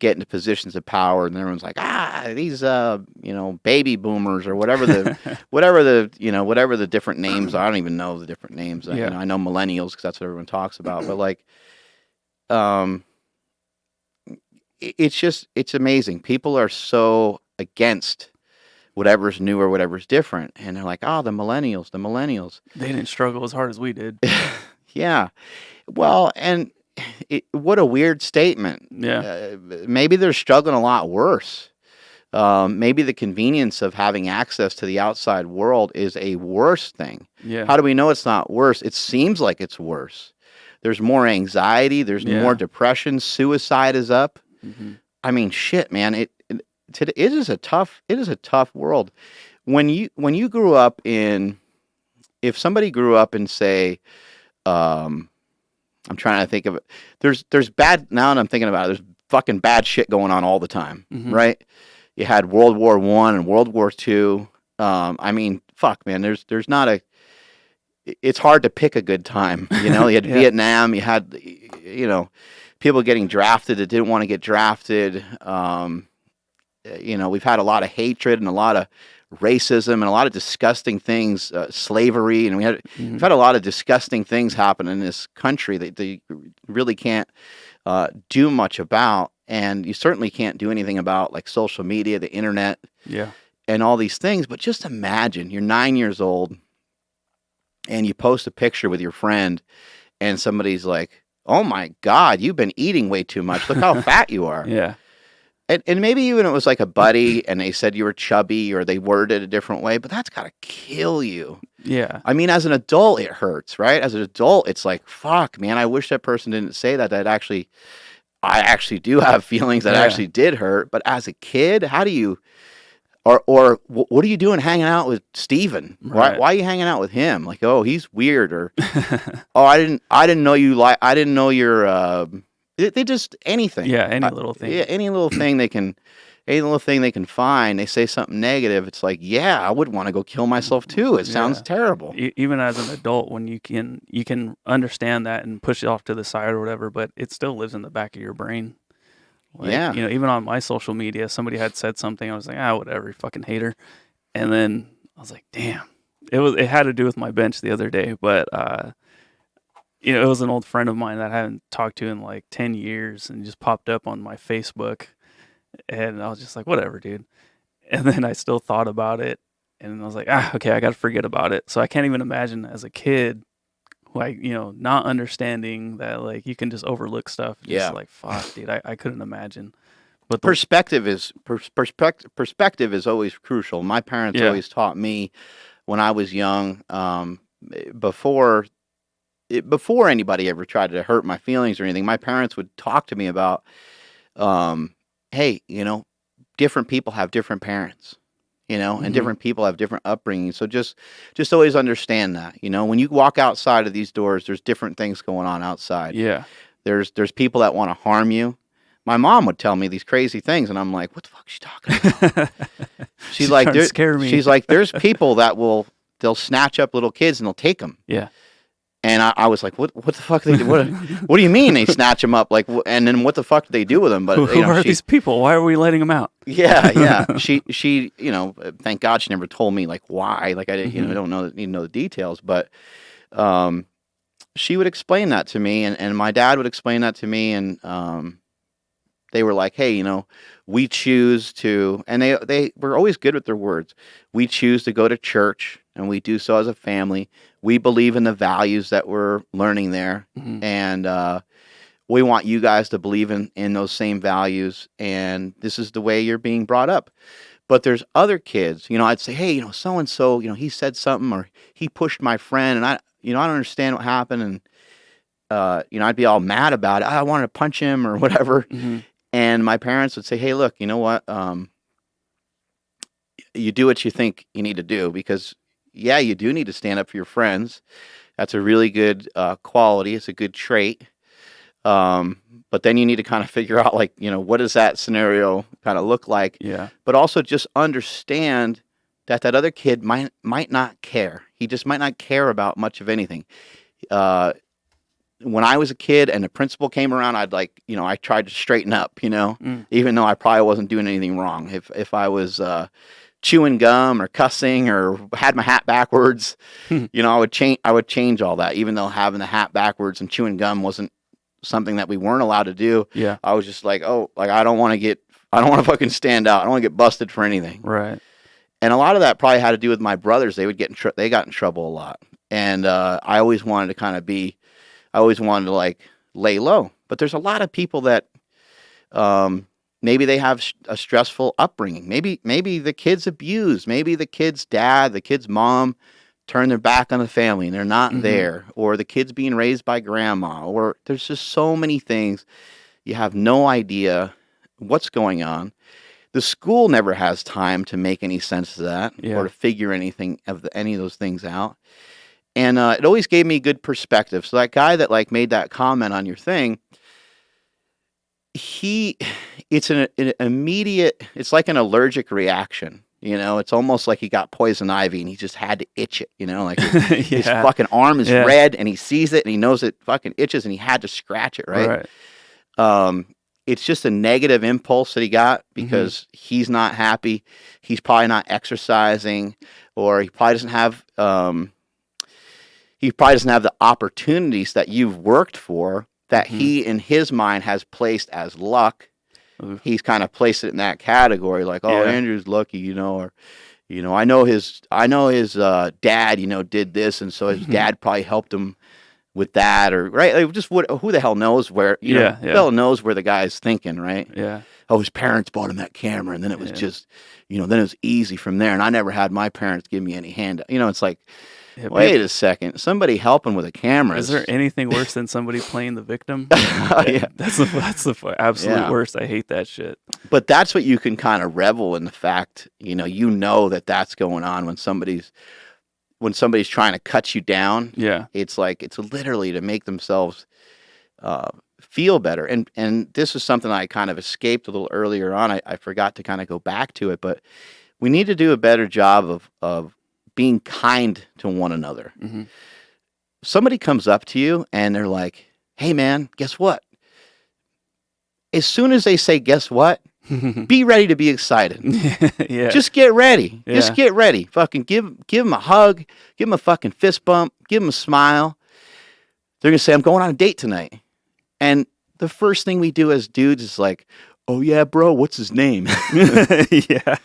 [SPEAKER 2] get into positions of power, and everyone's like, these baby boomers or whatever the different names are. I don't even know the different names.
[SPEAKER 1] Yeah.
[SPEAKER 2] I know millennials because that's what everyone talks about. But like, it's amazing. People are so against whatever's new or whatever's different. And they're like, the millennials.
[SPEAKER 1] They didn't struggle as hard as we did.
[SPEAKER 2] Yeah. Well, and what a weird statement.
[SPEAKER 1] Yeah.
[SPEAKER 2] Maybe they're struggling a lot worse. Maybe the convenience of having access to the outside world is a worse thing.
[SPEAKER 1] Yeah.
[SPEAKER 2] How do we know it's not worse? It seems like it's worse. There's more anxiety. There's more depression. Suicide is up.
[SPEAKER 1] Mm-hmm.
[SPEAKER 2] I mean, shit, man. It is a tough world. When you grew up in, if somebody grew up in, say, I'm trying to think of it. There's bad, now that I'm thinking about it, there's fucking bad shit going on all the time, right? You had World War I and World War II. I mean, fuck, man. There's not a. It's hard to pick a good time. You know, you had Vietnam. You had, people getting drafted that didn't want to get drafted. We've had a lot of hatred and a lot of racism and a lot of disgusting things, slavery, and we've had a lot of disgusting things happen in this country that they really can't do much about, and you certainly can't do anything about, like social media, the internet, and all these things. But just imagine you're 9 years old and you post a picture with your friend, and somebody's like, "Oh my God, you've been eating way too much. Look how fat you are."
[SPEAKER 1] Yeah.
[SPEAKER 2] And maybe even it was like a buddy and they said you were chubby or they worded it a different way, but that's got to kill you.
[SPEAKER 1] Yeah.
[SPEAKER 2] I mean, as an adult, it hurts, right? As an adult, it's like, fuck, man, I wish that person didn't say that. I actually do have feelings that actually did hurt. But as a kid, how do you, or what are you doing hanging out with Steven?
[SPEAKER 1] Right.
[SPEAKER 2] Why are you hanging out with him? Like, oh, he's weird, or, oh, I didn't know you're, they just anything.
[SPEAKER 1] Yeah, any little thing.
[SPEAKER 2] Yeah, any little thing they can find. They say something negative. It's like, I would want to go kill myself too. It sounds terrible.
[SPEAKER 1] Even as an adult, when you can understand that and push it off to the side or whatever, but it still lives in the back of your brain. Like, even on my social media, somebody had said something. I was like, whatever, fucking hater. And then I was like, damn. It had to do with my bench the other day, but it was an old friend of mine that I hadn't talked to in like 10 years and just popped up on my Facebook. And I was just like, whatever, dude. And then I still thought about it. And I was like, okay, I got to forget about it. So I can't even imagine as a kid, like, not understanding that, like, you can just overlook stuff. Just like, fuck, dude, I couldn't imagine. But
[SPEAKER 2] perspective is always crucial. My parents always taught me when I was young, before anybody ever tried to hurt my feelings or anything, my parents would talk to me about, hey, different people have different parents. you know, and
[SPEAKER 1] Mhm.
[SPEAKER 2] different people have different upbringings. So just always understand that, you know, when you walk outside of these doors, there's different things going on outside.
[SPEAKER 1] Yeah.
[SPEAKER 2] There's people that want to harm you. My mom would tell me these crazy things, and I'm like, what the fuck is she talking about? She's
[SPEAKER 1] She's
[SPEAKER 2] like,
[SPEAKER 1] trying to scare me.
[SPEAKER 2] she's like, there's people that they'll snatch up little kids and they'll take them.
[SPEAKER 1] Yeah.
[SPEAKER 2] And I was like, what the fuck they do? What do you mean they snatch them up? Like, and then what the fuck do they do with them? But
[SPEAKER 1] Who are these people? Why are we letting them out?
[SPEAKER 2] yeah. She, you know, thank God she never told me like why. Like I didn't, you know, I
[SPEAKER 1] Mhm.
[SPEAKER 2] don't know, need to know the details, but she would explain that to me, and my dad would explain that to me, and they were like, hey, you know, we choose to, and they were always good with their words. We choose to go to church, and we do so as a family. We believe in the values that we're learning there,
[SPEAKER 1] Mhm.
[SPEAKER 2] and we want you guys to believe in those same values, and this is the way you're being brought up. But there's other kids, you know, I'd say, hey, you know, so and so, you know, he said something, or he pushed my friend, and you know, I don't understand what happened, and you know, I'd be all mad about it. I wanted to punch him or whatever.
[SPEAKER 1] Mhm.
[SPEAKER 2] And my parents would say, hey, look, you know what? You do what you think you need to do, because, yeah, you do need to stand up for your friends. That's a really good quality. It's a good trait. But then you need to kind of figure out, like, you know, what does that scenario kind of look like?
[SPEAKER 1] Yeah.
[SPEAKER 2] But also just understand that other kid might not care. He just might not care about much of anything. When I was a kid and the principal came around, I'd like, you know, I tried to straighten up, you know,
[SPEAKER 1] Mm.
[SPEAKER 2] even though I probably wasn't doing anything wrong. If I was chewing gum or cussing or had my hat backwards, you know, I would change all that, even though having the hat backwards and chewing gum wasn't something that we weren't allowed to do.
[SPEAKER 1] Yeah.
[SPEAKER 2] I was just like, oh, like I don't want to fucking stand out. I don't want to get busted for anything.
[SPEAKER 1] Right.
[SPEAKER 2] And a lot of that probably had to do with my brothers. They would they got in trouble a lot. And I always wanted to kind of I always wanted to like lay low. But there's a lot of people that maybe they have a stressful upbringing. Maybe the kid's abused. Maybe the kid's dad, the kid's mom turn their back on the family and they're not
[SPEAKER 1] Mhm.
[SPEAKER 2] there. Or the kid's being raised by grandma. Or there's just so many things. You have no idea what's going on. The school never has time to make any sense of that
[SPEAKER 1] Yeah.
[SPEAKER 2] or to figure any of those things out. And it always gave me good perspective. So that guy that like made that comment on your thing, it's an immediate, it's like an allergic reaction. You know, it's almost like he got poison ivy and he just had to itch it, you know, like his
[SPEAKER 1] Yeah.
[SPEAKER 2] fucking arm is
[SPEAKER 1] Yeah.
[SPEAKER 2] red and he sees it and he knows it fucking itches and he had to scratch it, right? It's just a negative impulse that he got because he's not happy. He's probably not exercising, or he probably doesn't have the opportunities that you've worked for that he in his mind has placed as luck.
[SPEAKER 1] Oof.
[SPEAKER 2] He's kind of placed it in that category, like, oh,
[SPEAKER 1] Yeah.
[SPEAKER 2] Andrew's lucky, you know, or you know, I know his dad, you know, did this, and so his dad probably helped him with that, or right, like just who the hell knows where, you know, who the hell knows where the guy's thinking, right?
[SPEAKER 1] Yeah.
[SPEAKER 2] Oh, his parents bought him that camera, and then it was just, you know, then it was easy from there, and I never had my parents give me any hand, you know, it's like,
[SPEAKER 1] Yeah,
[SPEAKER 2] wait a second, somebody helping with a camera.
[SPEAKER 1] Is there anything worse than somebody playing the victim?
[SPEAKER 2] Yeah.
[SPEAKER 1] That's the absolute worst. I hate that shit.
[SPEAKER 2] But that's what you can kind of revel in, the fact, you know that that's going on when somebody's trying to cut you down.
[SPEAKER 1] Yeah.
[SPEAKER 2] It's like, it's literally to make themselves feel better. And this is something I kind of escaped a little earlier on. I forgot to kind of go back to it, but we need to do a better job of being kind to one another.
[SPEAKER 1] Mm-hmm.
[SPEAKER 2] Somebody comes up to you and they're like, hey man, guess what? As soon as they say, guess what? Be ready to be excited.
[SPEAKER 1] Yeah.
[SPEAKER 2] Just get ready.
[SPEAKER 1] Yeah.
[SPEAKER 2] Just get ready. Fucking give them a hug. Give them a fucking fist bump. Give them a smile. They're going to say, I'm going on a date tonight. And the first thing we do as dudes is like, oh yeah, bro, what's his name?
[SPEAKER 1] Yeah.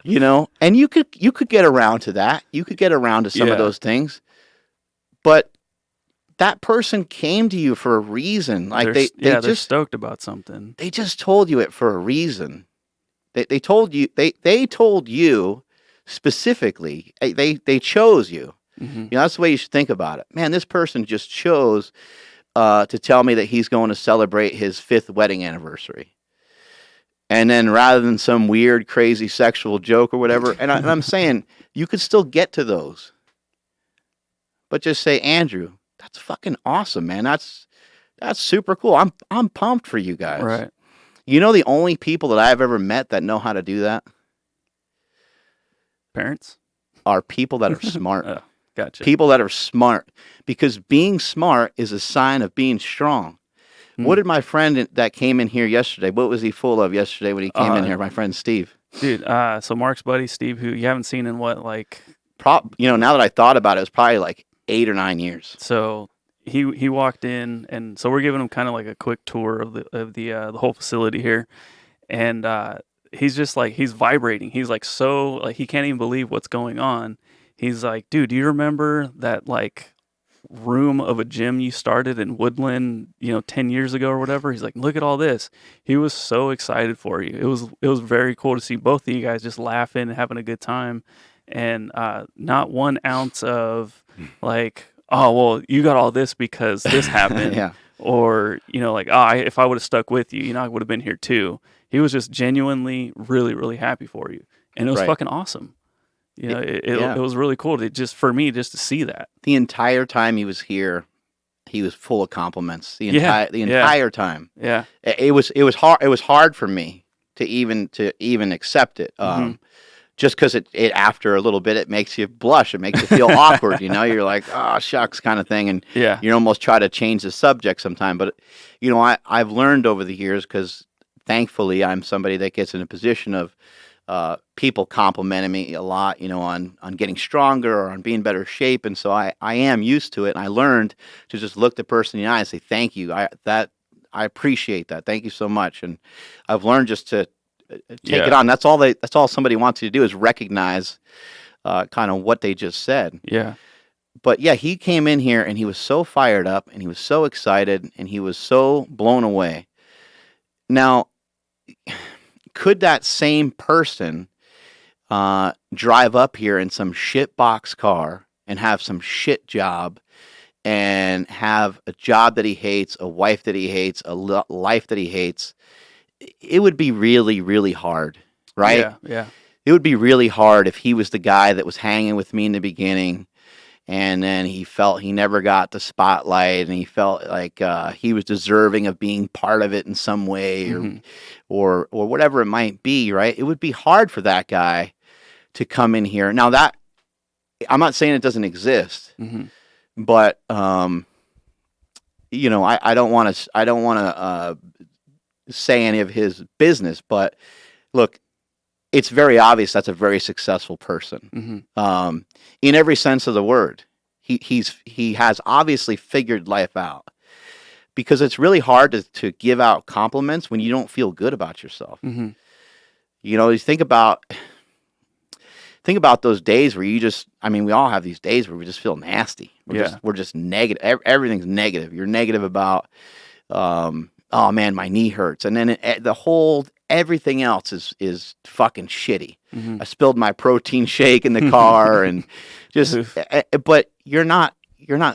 [SPEAKER 2] You know, and you could get around to that. You could get around to some of those things. But that person came to you for a reason. Like
[SPEAKER 1] they're
[SPEAKER 2] just
[SPEAKER 1] stoked about something.
[SPEAKER 2] They just told you it for a reason. They told you specifically. They chose you.
[SPEAKER 1] Mm-hmm.
[SPEAKER 2] You know, that's the way you should think about it. Man, this person just chose to tell me that he's going to celebrate his 5th wedding anniversary. And then rather than some weird, crazy sexual joke or whatever, and I'm saying you could still get to those, but just say, Andrew, that's fucking awesome, man. That's super cool. I'm pumped for you guys.
[SPEAKER 1] Right.
[SPEAKER 2] You know, the only people that I've ever met that know how to do that
[SPEAKER 1] Parents?
[SPEAKER 2] are people that are smart.
[SPEAKER 1] Oh, gotcha.
[SPEAKER 2] People that are smart, because being smart is a sign of being strong. What did my friend that came in here yesterday, what was he full of yesterday when he came in here, my friend Steve?
[SPEAKER 1] Dude, so Mark's buddy, Steve, who you haven't seen in what, like...
[SPEAKER 2] Now that I thought about it, it was probably like 8 or 9 years.
[SPEAKER 1] So he walked in, and so we're giving him kind of like a quick tour of the whole facility here, and he's just like, he's vibrating. He's like, so like, he can't even believe what's going on. He's like, dude, do you remember that like room of a gym you started in Woodland, 10 years ago or whatever? He's like, look at all this. He was so excited for you. It was very cool to see both of you guys just laughing and having a good time, and not 1 ounce of like, oh, well, you got all this because this happened.
[SPEAKER 2] Yeah.
[SPEAKER 1] Or, like, oh, if I would have stuck with you, I would have been here too. He was just genuinely really, really happy for you. And it was fucking awesome. It was really cool for me to see that.
[SPEAKER 2] The entire time he was here, he was full of compliments. The entire time.
[SPEAKER 1] Yeah.
[SPEAKER 2] It was hard for me to even accept it. Just because it after a little bit, it makes you blush. It makes you feel awkward. You're like, oh, shucks, kind of thing. And you almost try to change the subject sometime. But, I've learned over the years, because thankfully I'm somebody that gets in a position of people complimenting me a lot, on getting stronger or on being better shape. And so I am used to it. And I learned to just look the person in the eye and say, thank you. I appreciate that. Thank you so much. And I've learned just to take it on. That's all somebody wants you to do, is recognize kind of what they just said.
[SPEAKER 1] Yeah.
[SPEAKER 2] But yeah, he came in here and he was so fired up and he was so excited and he was so blown away. Now, could that same person drive up here in some shit box car and have some shit job and have a job that he hates, a wife that he hates, a life that he hates? It would be really, really hard, right?
[SPEAKER 1] Yeah.
[SPEAKER 2] It would be really hard if he was the guy that was hanging with me in the beginning, and then he felt he never got the spotlight, and he felt like he was deserving of being part of it in some way, or whatever it might be, right? It would be hard for that guy to come in here. Now, that I'm not saying it doesn't exist, but I don't want to say any of his business, but look, it's very obvious that's a very successful person, in every sense of the word. He has obviously figured life out, because it's really hard to give out compliments when you don't feel good about yourself. You think about those days where we all have these days where we just feel nasty. We're just negative. Everything's negative. You're negative about, oh man, my knee hurts. And then everything else is fucking shitty. I spilled my protein shake in the car and but you're not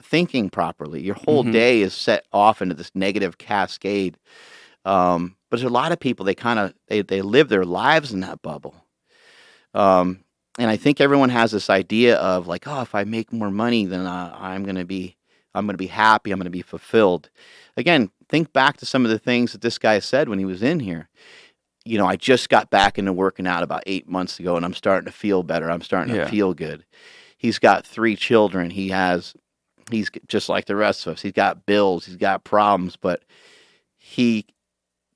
[SPEAKER 2] thinking properly. Your whole day is set off into this negative cascade. But there's a lot of people, they live their lives in that bubble. And I think everyone has this idea of like, oh, if I make more money, then I'm going to be happy. I'm going to be fulfilled. Again, think back to some of the things that this guy said when he was in here. I just got back into working out about 8 months ago, and I'm starting to feel better. I'm starting to feel good. He's got 3 children. He's just like the rest of us. He's got bills. He's got problems, but he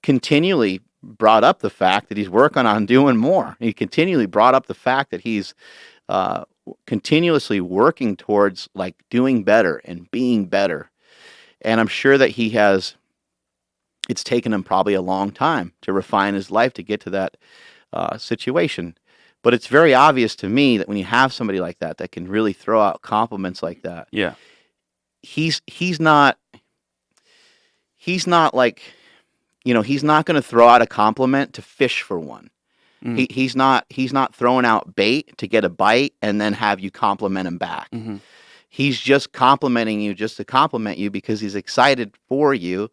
[SPEAKER 2] continually brought up the fact that he's working on doing more. He continually brought up the fact that he's continuously working towards like doing better and being better. And I'm sure that it's taken him probably a long time to refine his life to get to that situation. But it's very obvious to me that when you have somebody like that can really throw out compliments like that, he's not like, he's not going to throw out a compliment to fish for one. He's not throwing out bait to get a bite and then have you compliment him back. He's just complimenting you just to compliment you because he's excited for you,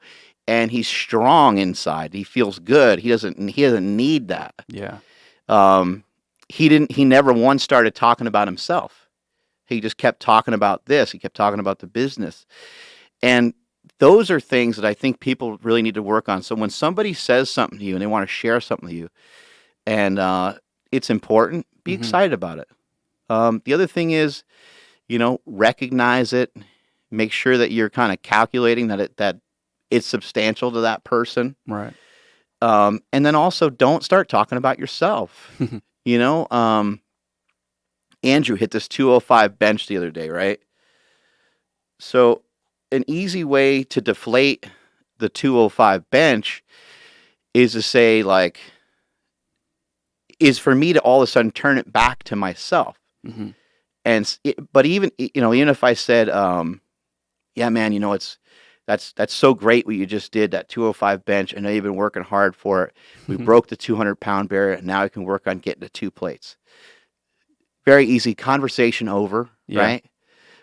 [SPEAKER 2] and he's strong inside. He feels good. He doesn't need that.
[SPEAKER 1] Yeah.
[SPEAKER 2] He never once started talking about himself. He just kept talking about this. He kept talking about the business. And those are things that I think people really need to work on. So when somebody says something to you and they want to share something with you, and it's important, be excited about it. The other thing is, recognize it. Make sure that you're kind of calculating that it's substantial to that person.
[SPEAKER 1] Right.
[SPEAKER 2] And then also don't start talking about yourself. Andrew hit this 205 bench the other day, right? So an easy way to deflate the 205 bench is to say, like, is for me to all of a sudden turn it back to myself. But even if I said, yeah, man, that's so great what you just did, that 205 bench. I know you've been working hard for it. We broke the 200-pound barrier, and now I can work on getting to 2 plates. Very easy, conversation over, right?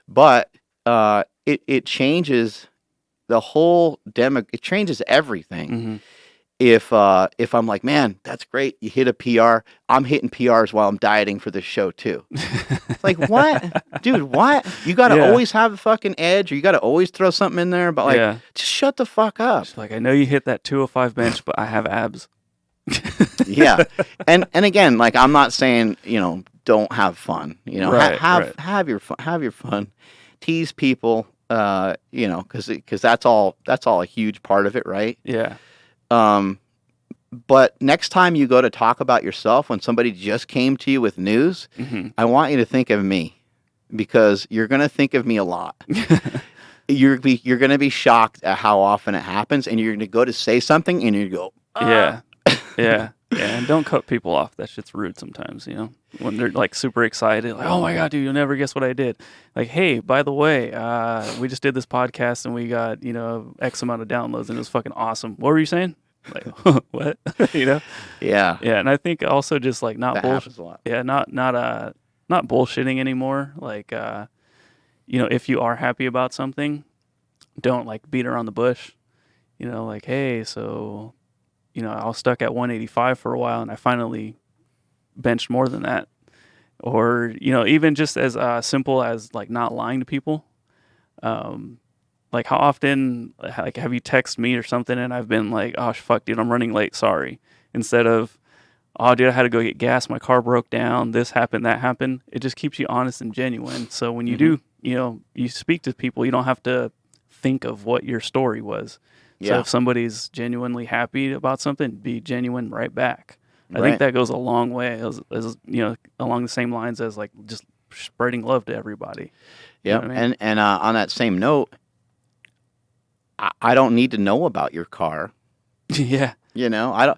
[SPEAKER 2] But it changes the whole it changes everything. If I'm like, man, that's great, you hit a PR, I'm hitting PRs while I'm dieting for this show too. It's like, what? Dude, what? You got to always have a fucking edge, or you got to always throw something in there, but like, just shut the fuck up.
[SPEAKER 1] Just like, I know you hit that 205 bench, but I have abs.
[SPEAKER 2] Yeah. And again, like, I'm not saying, don't have fun,
[SPEAKER 1] Right,
[SPEAKER 2] have your fun, tease people, because that's all a huge part of it, right?
[SPEAKER 1] Yeah.
[SPEAKER 2] But next time you go to talk about yourself, when somebody just came to you with news, I want you to think of me, because you're going to think of me a lot. You're going to be shocked at how often it happens, and you're going to go to say something and you go,
[SPEAKER 1] yeah. Yeah. And don't cut people off. That shit's rude sometimes, when they're like super excited, like, oh my God, dude, you'll never guess what I did. Like, hey, by the way, we just did this podcast and we got, X amount of downloads and it was fucking awesome. What were you saying? Like, what? Yeah.
[SPEAKER 2] Yeah.
[SPEAKER 1] And I think also just like not
[SPEAKER 2] happens a lot.
[SPEAKER 1] Yeah. Not bullshitting anymore. Like, if you are happy about something, don't like beat around the bush, like, hey, so, I was stuck at 185 for a while and I finally benched more than that. Or, even just as simple as like not lying to people. Like, how often, like, have you texted me or something and I've been like, oh fuck, dude, I'm running late, sorry. Instead of, oh dude, I had to go get gas, my car broke down, this happened, that happened. It just keeps you honest and genuine. So when you do, you speak to people, you don't have to think of what your story was.
[SPEAKER 2] Yeah.
[SPEAKER 1] So if somebody's genuinely happy about something, be genuine right back. I think that goes a long way, as along the same lines as like just spreading love to everybody.
[SPEAKER 2] Yeah.
[SPEAKER 1] You know what I mean?
[SPEAKER 2] And on that same note, I don't need to know about your car.
[SPEAKER 1] Yeah.
[SPEAKER 2] I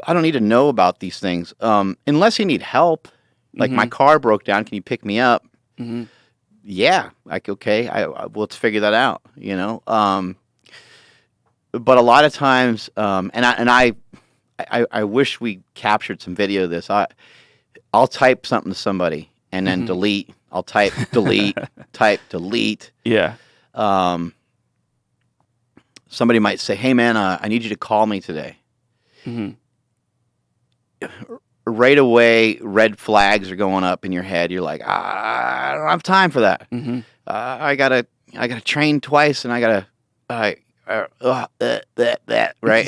[SPEAKER 2] don't need to know about these things. Unless you need help, like my car broke down, can you pick me up? Yeah. Like, okay, let's figure that out, but a lot of times, I wish we captured some video of this. I'll type something to somebody and then delete. I'll type delete, type delete.
[SPEAKER 1] Yeah.
[SPEAKER 2] Somebody might say, "Hey man, I need you to call me today." Right away, red flags are going up in your head. You're like, I don't have time for that. I gotta train twice, and I gotta right, and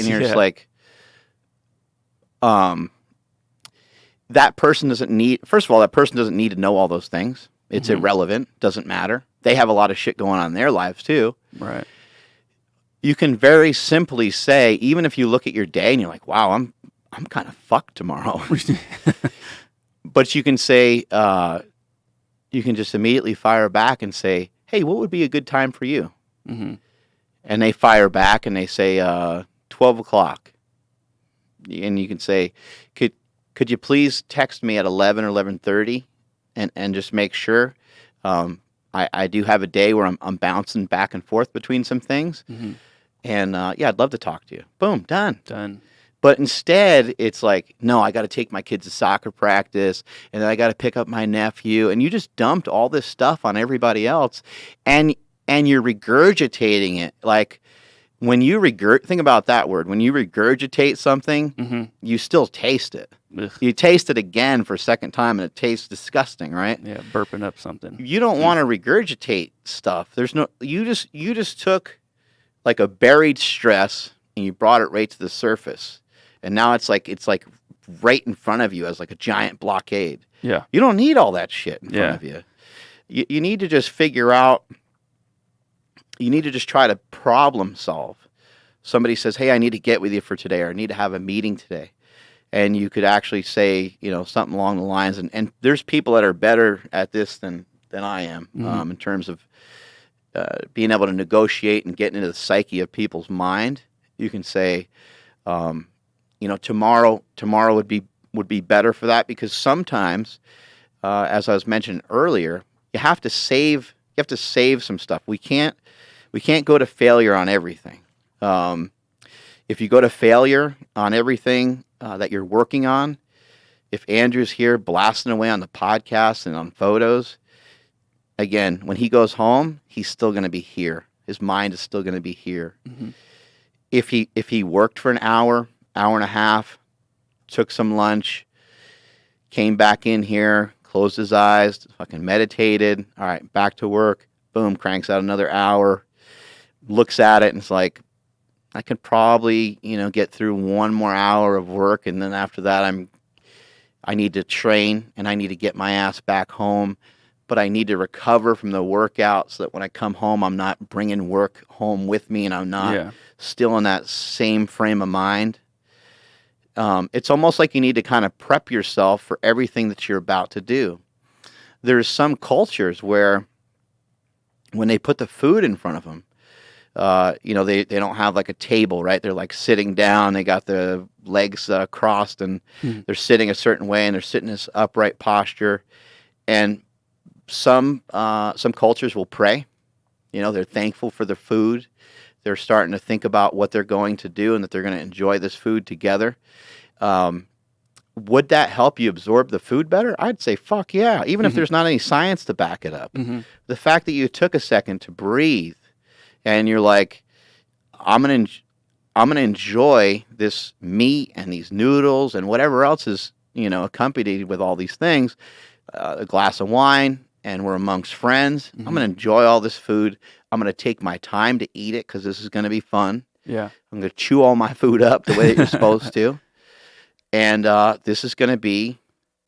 [SPEAKER 2] you're just like, that person doesn't need. First of all, that person doesn't need to know all those things. It's irrelevant. Doesn't matter. They have a lot of shit going on in their lives too.
[SPEAKER 1] Right.
[SPEAKER 2] You can very simply say, even if you look at your day and you're like, wow, I'm kind of fucked tomorrow. But you can say, you can just immediately fire back and say, hey, what would be a good time for you? And they fire back and they say 12 o'clock. And you can say, could you please text me at 11 or 11:30 and just make sure. I do have a day where I'm bouncing back and forth between some things. And yeah, I'd love to talk to you. Boom, done. But instead, it's like, no, I got to take my kids to soccer practice, and then I got to pick up my nephew, and you just dumped all this stuff on everybody else, and you're regurgitating it. Like, when you think about that word. When you regurgitate something,
[SPEAKER 1] Mm-hmm.
[SPEAKER 2] you still taste it.
[SPEAKER 1] Ugh.
[SPEAKER 2] You taste it again for a second time, and it tastes disgusting, right?
[SPEAKER 1] Yeah, burping up something.
[SPEAKER 2] You don't want to regurgitate stuff. There's no. You just took like a buried stress and you brought it right to the surface, and now it's like right in front of you as like a giant blockade.
[SPEAKER 1] Yeah.
[SPEAKER 2] You don't need all that shit in front of you. You need to just figure out. You need to just try to problem solve. Somebody says, "Hey, I need to get with you for today, or I need to have a meeting today," and you could actually say, something along the lines. And there's people that are better at this than I am,
[SPEAKER 1] Mm-hmm.
[SPEAKER 2] in terms of being able to negotiate and get into the psyche of people's mind. You can say, tomorrow would be better for that, because sometimes, as I was mentioning earlier, you have to save some stuff. We can't go to failure on everything. If you go to failure on everything that you're working on, if Andrew's here blasting away on the podcast and on photos, again, when he goes home, he's still going to be here. His mind is still going to be here.
[SPEAKER 1] Mm-hmm.
[SPEAKER 2] If he worked for an hour and a half, took some lunch, came back in here, closed his eyes, fucking meditated, all right, back to work, boom, cranks out another hour, looks at it and it's like, I could probably, get through one more hour of work, and then after that I need to train and I need to get my ass back home, but I need to recover from the workout so that when I come home, I'm not bringing work home with me and I'm not still in that same frame of mind. It's almost like you need to kind of prep yourself for everything that you're about to do. There's some cultures where when they put the food in front of them, they don't have like a table, right? They're like sitting down. They got the legs crossed, and they're sitting a certain way, and they're sitting in this upright posture. And some cultures will pray. They're thankful for the food. They're starting to think about what they're going to do and that they're going to enjoy this food together. Would that help you absorb the food better? I'd say fuck yeah, even if there's not any science to back it up.
[SPEAKER 1] Mm-hmm.
[SPEAKER 2] The fact that you took a second to breathe and you're like, I'm gonna enjoy this meat and these noodles and whatever else is accompanied with all these things, a glass of wine, and we're amongst friends.
[SPEAKER 1] Mm-hmm.
[SPEAKER 2] I'm gonna enjoy all this food. I'm gonna take my time to eat it because this is gonna be fun.
[SPEAKER 1] Yeah.
[SPEAKER 2] I'm gonna chew all my food up the way that you're supposed to, and this is gonna be.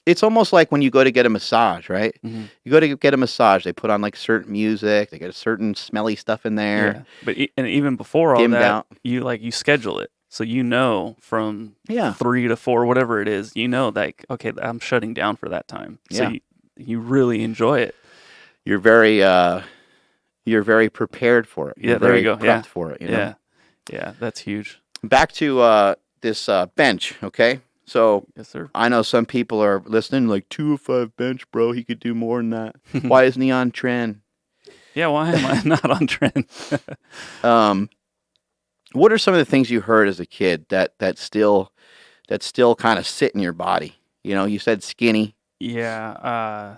[SPEAKER 2] It's almost like when you go to get a massage, right?
[SPEAKER 1] Mm-hmm.
[SPEAKER 2] You go to get a massage, they put on like certain music, they get a certain smelly stuff in there.
[SPEAKER 1] Yeah. But and even before all
[SPEAKER 2] Dimmed
[SPEAKER 1] that,
[SPEAKER 2] out.
[SPEAKER 1] you schedule it. So from 3 to 4, whatever it is, like, okay, I'm shutting down for that time. So
[SPEAKER 2] Yeah.
[SPEAKER 1] you really enjoy it.
[SPEAKER 2] You're very prepared for it.
[SPEAKER 1] Yeah,
[SPEAKER 2] You're
[SPEAKER 1] there
[SPEAKER 2] very
[SPEAKER 1] you go.
[SPEAKER 2] prepped
[SPEAKER 1] Yeah.
[SPEAKER 2] for it.
[SPEAKER 1] Yeah. Yeah, that's huge.
[SPEAKER 2] Back to this bench, okay? So
[SPEAKER 1] Yes, sir.
[SPEAKER 2] I know some people are listening like 205 bench, bro. He could do more than that. Why isn't he on trend?
[SPEAKER 1] Yeah, why am I not on trend?
[SPEAKER 2] What are some of the things you heard as a kid that still kind of sit in your body? You said skinny.
[SPEAKER 1] Yeah.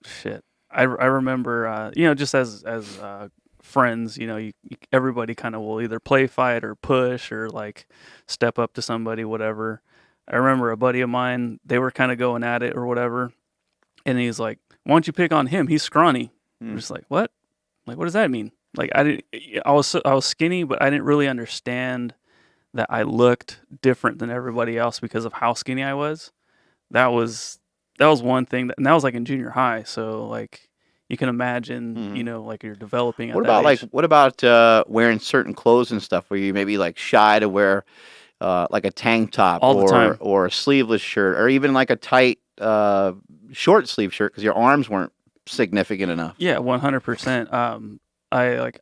[SPEAKER 1] Shit. I remember, just as friends, everybody kind of will either play fight or push or like step up to somebody, whatever. I remember a buddy of mine, they were kind of going at it or whatever. And he's like, why don't you pick on him? He's scrawny. I'm just like, what? Like, what does that mean? Like, I was skinny, but I didn't really understand that I looked different than everybody else because of how skinny I was. That was one thing and that was like in junior high. So like, you can imagine, like you're developing.
[SPEAKER 2] What about wearing certain clothes and stuff where you maybe like shy to wear like a tank top
[SPEAKER 1] all the time,
[SPEAKER 2] or a sleeveless shirt, or even like a tight short sleeve shirt because your arms weren't significant enough?
[SPEAKER 1] Yeah, 100%. I like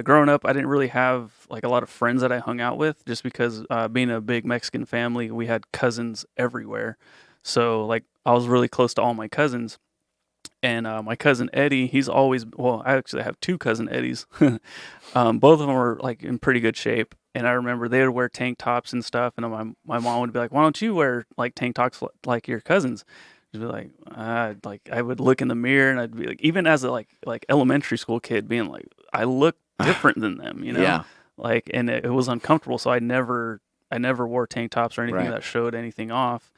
[SPEAKER 1] growing up, I didn't really have like a lot of friends that I hung out with just because being a big Mexican family, we had cousins everywhere. So like I was really close to all my cousins. And my cousin Eddie, I actually have two cousin Eddies. Both of them were like in pretty good shape. And I remember they would wear tank tops and stuff. And my mom would be like, why don't you wear like tank tops like your cousins? She'd be like I would look in the mirror and I'd be like, even as a like elementary school kid being like, I look different than them,
[SPEAKER 2] Yeah.
[SPEAKER 1] like, and it was uncomfortable. So I never wore tank tops or anything
[SPEAKER 2] Right.
[SPEAKER 1] that showed anything off.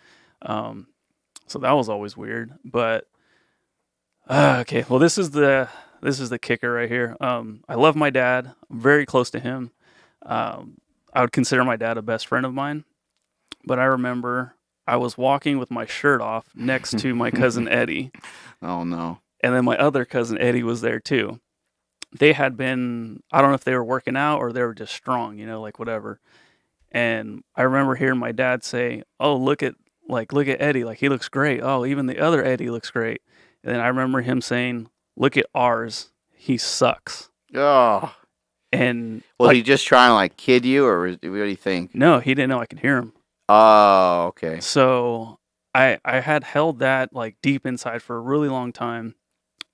[SPEAKER 1] Um, so that was always weird. But okay, well, this is the kicker right here. I love my dad. I'm very close to him. I would consider my dad a best friend of mine. But I remember I was walking with my shirt off next to my cousin Eddie,
[SPEAKER 2] Oh no.
[SPEAKER 1] and then my other cousin Eddie was there too. They had been, I don't know if they were working out or they were just strong, you know, like whatever. And I remember hearing my dad say, "Oh, look at Eddie, like he looks great. Oh, even the other Eddie looks great." And then I remember him saying, "Look at ours, he sucks."
[SPEAKER 2] Oh.
[SPEAKER 1] And
[SPEAKER 2] Was
[SPEAKER 1] like,
[SPEAKER 2] he just trying to like kid you, or what do you think?
[SPEAKER 1] no, he didn't know I could hear him.
[SPEAKER 2] Oh, okay.
[SPEAKER 1] So I had held that like deep inside for a really long time.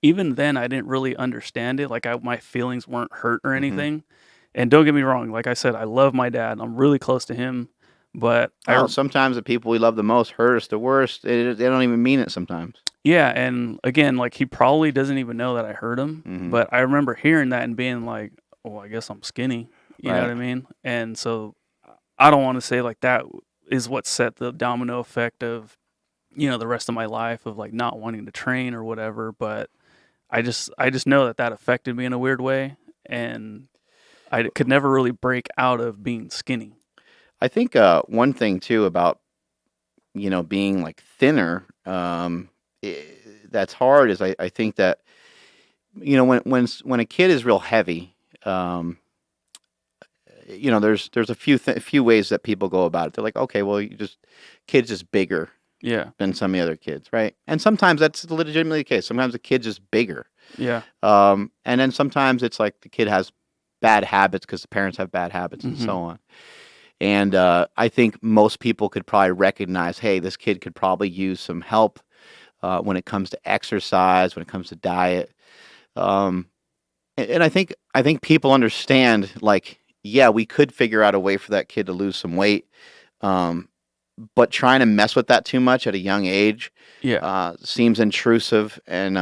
[SPEAKER 1] Even then, I didn't really understand it. Like my feelings weren't hurt or
[SPEAKER 2] Hmm.
[SPEAKER 1] anything. And don't get me wrong, like I said, I love my dad. I'm really close to him, but
[SPEAKER 2] Oh, sometimes the people we love the most hurt us the worst. They don't even mean it sometimes.
[SPEAKER 1] yeah, and again, like he probably doesn't even know that I hurt him,
[SPEAKER 2] Hmm.
[SPEAKER 1] but I remember hearing that and being like, "Oh, I guess I'm skinny." You know what
[SPEAKER 2] Right.
[SPEAKER 1] I mean? And so I don't want to say like that is what set the domino effect of, you know, the rest of my life of like not wanting to train or whatever, but I just know that that affected me in a weird way, and I could never really break out of being skinny.
[SPEAKER 2] I think one thing too about being like thinner, i that's hard. Is I think that when a kid is real heavy, um, there's a few ways that people go about it. They're like, okay, well, kid's just bigger
[SPEAKER 1] Yeah,
[SPEAKER 2] than some of the other kids, right? And sometimes that's legitimately the case. Sometimes the kid's just bigger.
[SPEAKER 1] yeah,
[SPEAKER 2] And then sometimes it's like the kid has bad habits because the parents have bad habits and
[SPEAKER 1] hmm,
[SPEAKER 2] so on. And I think most people could probably recognize, hey, this kid could probably use some help when it comes to exercise, when it comes to diet. Um, and I think people understand, like, yeah, we could figure out a way for that kid to lose some weight. Um, but trying to mess with that too much at a young age
[SPEAKER 1] yeah,
[SPEAKER 2] seems intrusive and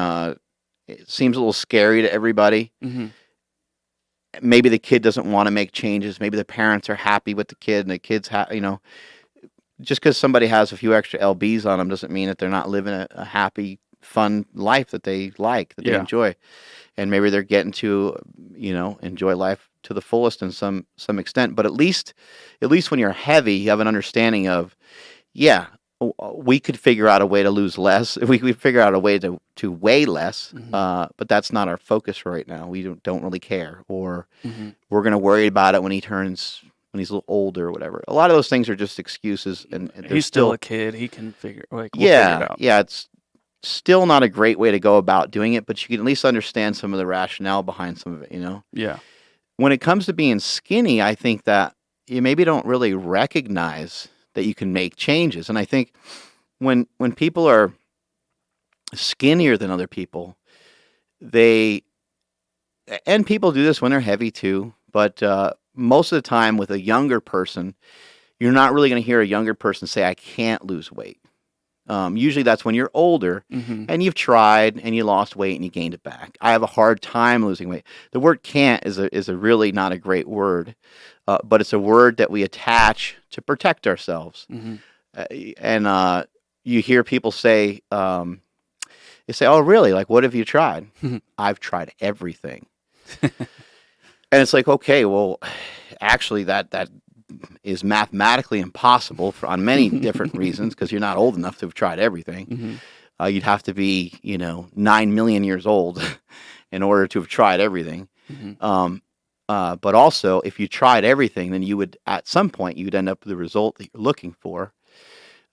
[SPEAKER 2] it seems a little scary to everybody.
[SPEAKER 1] hmm,
[SPEAKER 2] Maybe the kid doesn't want to make changes. Maybe the parents are happy with the kid, and the kid's just because somebody has a few extra lbs on them doesn't mean that they're not living a happy, fun life that they like, that they
[SPEAKER 1] yeah,
[SPEAKER 2] enjoy, and maybe they're getting to enjoy life to the fullest in some extent. But at least when you're heavy, you have an understanding of, yeah, we could figure out a way to lose less. We could figure out a way to weigh less,
[SPEAKER 1] hmm,
[SPEAKER 2] but that's not our focus right now. We don't really care, or
[SPEAKER 1] hmm.
[SPEAKER 2] we're going to worry about it when he's a little older or whatever. A lot of those things are just excuses, and there's
[SPEAKER 1] He's still a
[SPEAKER 2] still,
[SPEAKER 1] kid. He can figure like we'll figure it
[SPEAKER 2] yeah,
[SPEAKER 1] out.
[SPEAKER 2] yeah, it's still not a great way to go about doing it, but you can at least understand some of the rationale behind some of it.
[SPEAKER 1] Yeah,
[SPEAKER 2] When it comes to being skinny, I think that you maybe don't really recognize that you can make changes. And I think when people are skinnier than other people, they and people do this when they're heavy too, but most of the time with a younger person, you're not really going to hear a younger person say, "I can't lose weight." Usually that's when you're older
[SPEAKER 1] hmm,
[SPEAKER 2] and you've tried and you lost weight and you gained it back. I have a hard time losing weight. The word "can't" is a really not a great word, but it's a word that we attach to protect ourselves.
[SPEAKER 1] hmm.
[SPEAKER 2] And you hear people say, they say, "Oh, really? Like, what have you tried?" "I've tried everything." And it's like, okay, well, actually, that is mathematically impossible on many different reasons because you're not old enough to have tried everything.
[SPEAKER 1] Hmm.
[SPEAKER 2] You'd have to be, 9 million years old in order to have tried everything.
[SPEAKER 1] Hmm.
[SPEAKER 2] Um, but also, if you tried everything, then you would, at some point, you would end up with the result that you're looking for.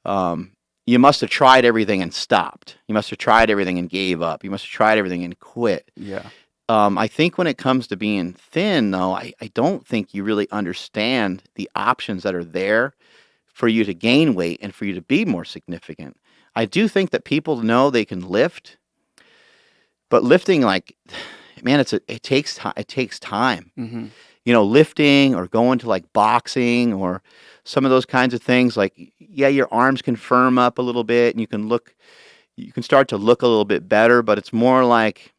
[SPEAKER 2] Um, you must have tried everything and stopped. You must have tried everything and gave up. You must have tried everything and quit.
[SPEAKER 1] Yeah,
[SPEAKER 2] I think when it comes to being thin, though, I don't think you really understand the options that are there for you to gain weight and for you to be more significant. I do think that people know they can lift, but lifting, like, man, it takes time. It takes time.
[SPEAKER 1] hmm,
[SPEAKER 2] Lifting or going to like boxing or some of those kinds of things. Like, yeah, your arms can firm up a little bit and you can start to look a little bit better, but it's more like,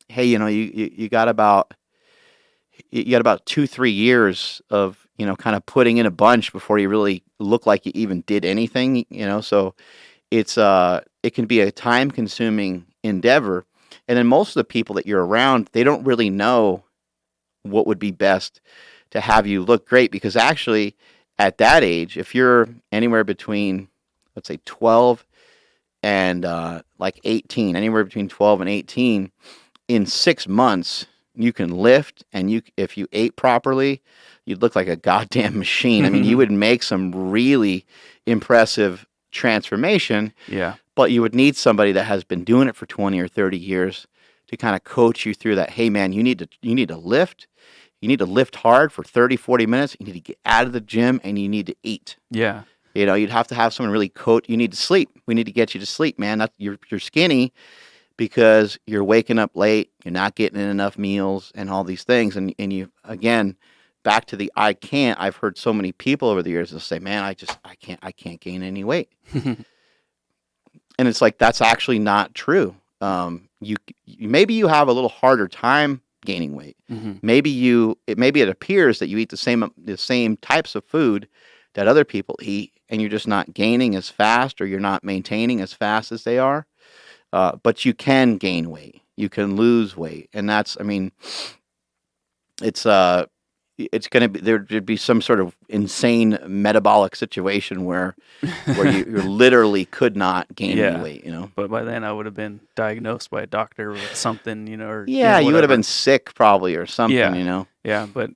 [SPEAKER 2] hey, you got about you got about 2-3 years of, kind of putting in a bunch before you really look like you even did anything, so it can be a time consuming endeavor. And then most of the people that you're around, they don't really know what would be best to have you look great, because actually at that age, if you're anywhere between, let's say, 12 and like 18, anywhere between 12 and 18, in 6 months, you can lift, and if you ate properly, you'd look like a goddamn machine. I mean, you would make some really impressive transformation,
[SPEAKER 1] Yeah.
[SPEAKER 2] but you would need somebody that has been doing it for 20 or 30 years to kind of coach you through that. Hey man, you need to lift. You need to lift hard for 30, 40 minutes. You need to get out of the gym, and you need to eat.
[SPEAKER 1] Yeah.
[SPEAKER 2] You'd have to have someone really coach. You need to sleep. We need to get you to sleep, man. You're skinny because you're waking up late, you're not getting in enough meals and all these things. And you, again, back to the I can't, I've heard so many people over the years that say, man, I can't gain any weight. And it's like, that's actually not true. Maybe you have a little harder time gaining weight. Maybe it appears that you eat the same types of food that other people eat, and you're just not gaining as fast, or you're not maintaining as fast as they are. But you can gain weight, you can lose weight, and that's, I mean, it's going to be, there'd be some sort of insane metabolic situation where you literally could not gain any weight,
[SPEAKER 1] But by then I would have been diagnosed by a doctor with something, or
[SPEAKER 2] Yeah, you would have
[SPEAKER 1] whatever.
[SPEAKER 2] been sick probably or something,
[SPEAKER 1] Yeah. Yeah, but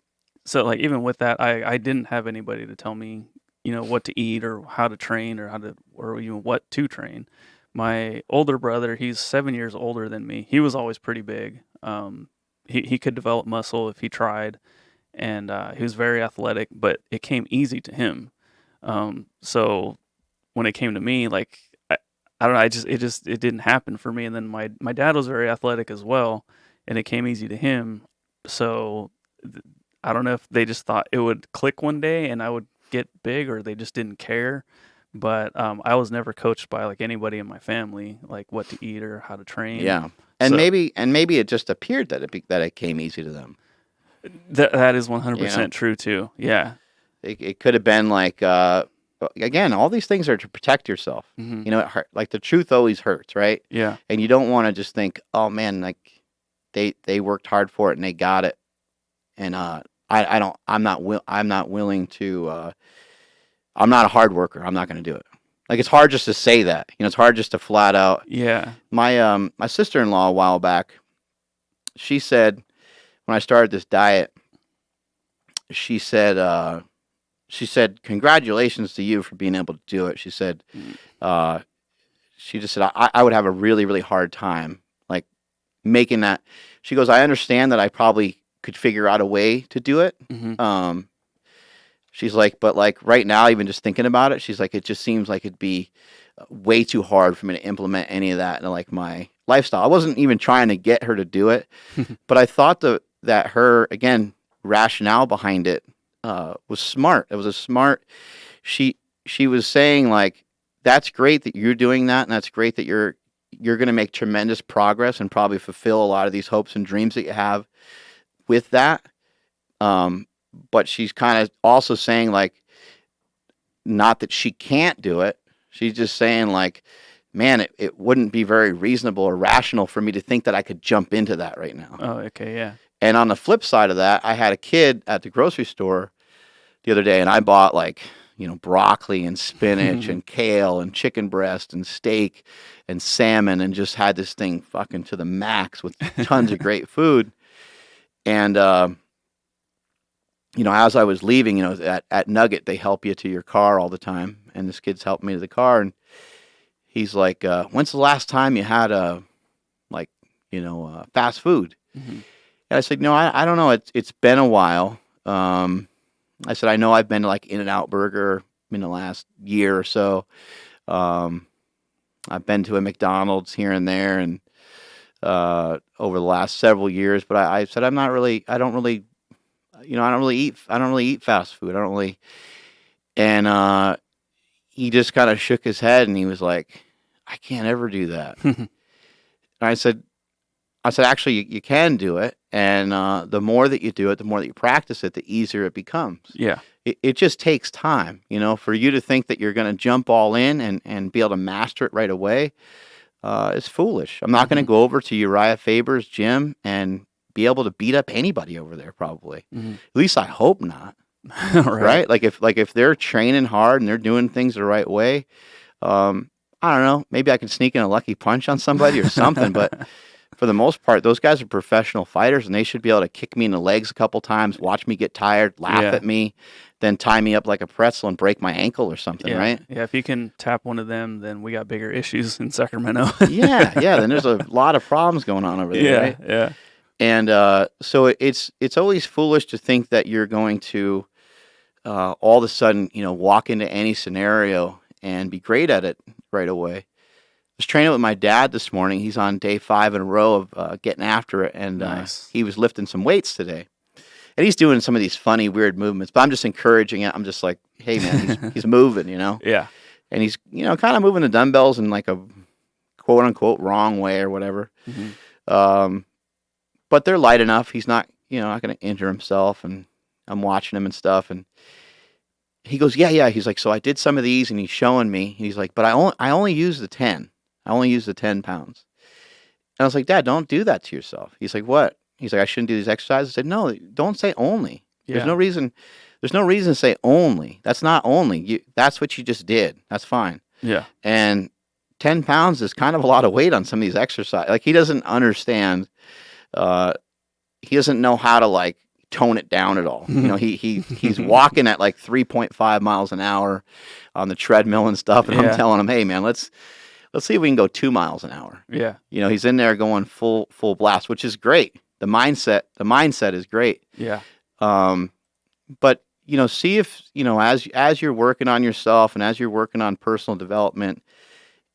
[SPEAKER 1] so like even with that, I didn't have anybody to tell me, what to eat or how to train or even what to train. My older brother, he's 7 years older than me. He was always pretty big. He could develop muscle if he tried, and he was very athletic, but it came easy to him. So when it came to me, like I don't know, it didn't happen for me. And then my dad was very athletic as well, and it came easy to him. So I don't know if they just thought it would click one day and I would get big, or they just didn't care. But I was never coached by like anybody in my family, like what to eat or how to train.
[SPEAKER 2] Yeah, and
[SPEAKER 1] So
[SPEAKER 2] maybe it just appeared that it came easy to them.
[SPEAKER 1] that is 100% true too. Yeah.
[SPEAKER 2] It could have been like, again, all these things are to protect yourself. It hurt. Like, the truth always hurts, right?
[SPEAKER 1] Yeah.
[SPEAKER 2] And you don't want to just think, oh man, like they worked hard for it and they got it, and I'm not willing to. I'm not a hard worker. I'm not going to do it. Like, it's hard just to say that. It's hard just to flat out.
[SPEAKER 1] Yeah.
[SPEAKER 2] My sister-in-law a while back, she said, when I started this diet, she said, congratulations to you for being able to do it. She said, she just said, I would have a really, really hard time, like, making that. She goes, I understand that I probably could figure out a way to do it. She's like, but like right now, even just thinking about it, she's like, it just seems like it'd be way too hard for me to implement any of that in like my lifestyle. I wasn't even trying to get her to do it, but I thought that her, again, rationale behind it was smart. It was a smart. She was saying, like, that's great that you're doing that, and that's great that you're going to make tremendous progress and probably fulfill a lot of these hopes and dreams that you have with that. But she's kind of also saying, like, not that she can't do it. She's just saying, like, man, it wouldn't be very reasonable or rational for me to think that I could jump into that right now.
[SPEAKER 1] Oh, okay, yeah.
[SPEAKER 2] And on the flip side of that, I had a kid at the grocery store the other day, and I bought, like, broccoli and spinach and kale and chicken breast and steak and salmon, and just had this thing fucking to the max with tons of great food. And, as I was leaving, at Nugget, they help you to your car all the time. And this kid's helping me to the car. And he's like, when's the last time you had fast food? And I said, no, I don't know. It's been a while. I said, I know I've been to like In-N-Out Burger in the last year or so. I've been to a McDonald's here and there, and over the last several years. But I said, I don't really eat fast food. I don't really. And he just kind of shook his head, and he was like, I can't ever do that. And I said, actually, you can do it. And the more that you do it, the more that you practice it, the easier it becomes.
[SPEAKER 1] Yeah.
[SPEAKER 2] It just takes time, for you to think that you're going to jump all in and be able to master it right away. It's foolish. I'm not going to go over to Uriah Faber's gym and be able to beat up anybody over there, probably. At least I hope not. Right? Like if they're training hard and they're doing things the right way, I don't know. Maybe I can sneak in a lucky punch on somebody or something, but for the most part, those guys are professional fighters, and they should be able to kick me in the legs a couple times, watch me get tired, laugh at me, then tie me up like a pretzel and break my ankle or something, right?
[SPEAKER 1] Yeah, if you can tap one of them, then we got bigger issues in Sacramento.
[SPEAKER 2] yeah, then there's a lot of problems going on over there, right?
[SPEAKER 1] Yeah.
[SPEAKER 2] And so it's always foolish to think that you're going to all of a sudden, walk into any scenario and be great at it right away. I was training with my dad this morning. He's on day 5 in a row of getting after it, and
[SPEAKER 1] Nice.
[SPEAKER 2] he was lifting some weights today. And he's doing some of these funny, weird movements, but I'm just encouraging it. I'm just like, hey, man, he's moving,
[SPEAKER 1] Yeah.
[SPEAKER 2] And he's, kind of moving the dumbbells in like a quote-unquote wrong way or whatever. But they're light enough. He's not, not going to injure himself, and I'm watching him and stuff, and he goes, yeah. He's like, so I did some of these, and he's showing me. He's like, but I only use the 10. I only use the 10 pounds. And I was like, Dad, don't do that to yourself. He's like, what? He's like, I shouldn't do these exercises. I said, no, don't say only.
[SPEAKER 1] Yeah.
[SPEAKER 2] There's no reason to say only. That's not only. That's what you just did. That's fine.
[SPEAKER 1] Yeah.
[SPEAKER 2] And 10 pounds is kind of a lot of weight on some of these exercises. Like, he doesn't understand. He doesn't know how to, like, tone it down at all. He's walking at like 3.5 miles an hour on the treadmill and stuff. And I'm telling him, hey, man, let's see if we can go 2 miles an hour.
[SPEAKER 1] Yeah.
[SPEAKER 2] He's in there going full blast, which is great. The mindset is great.
[SPEAKER 1] Yeah.
[SPEAKER 2] But see if, as you're working on yourself and as you're working on personal development,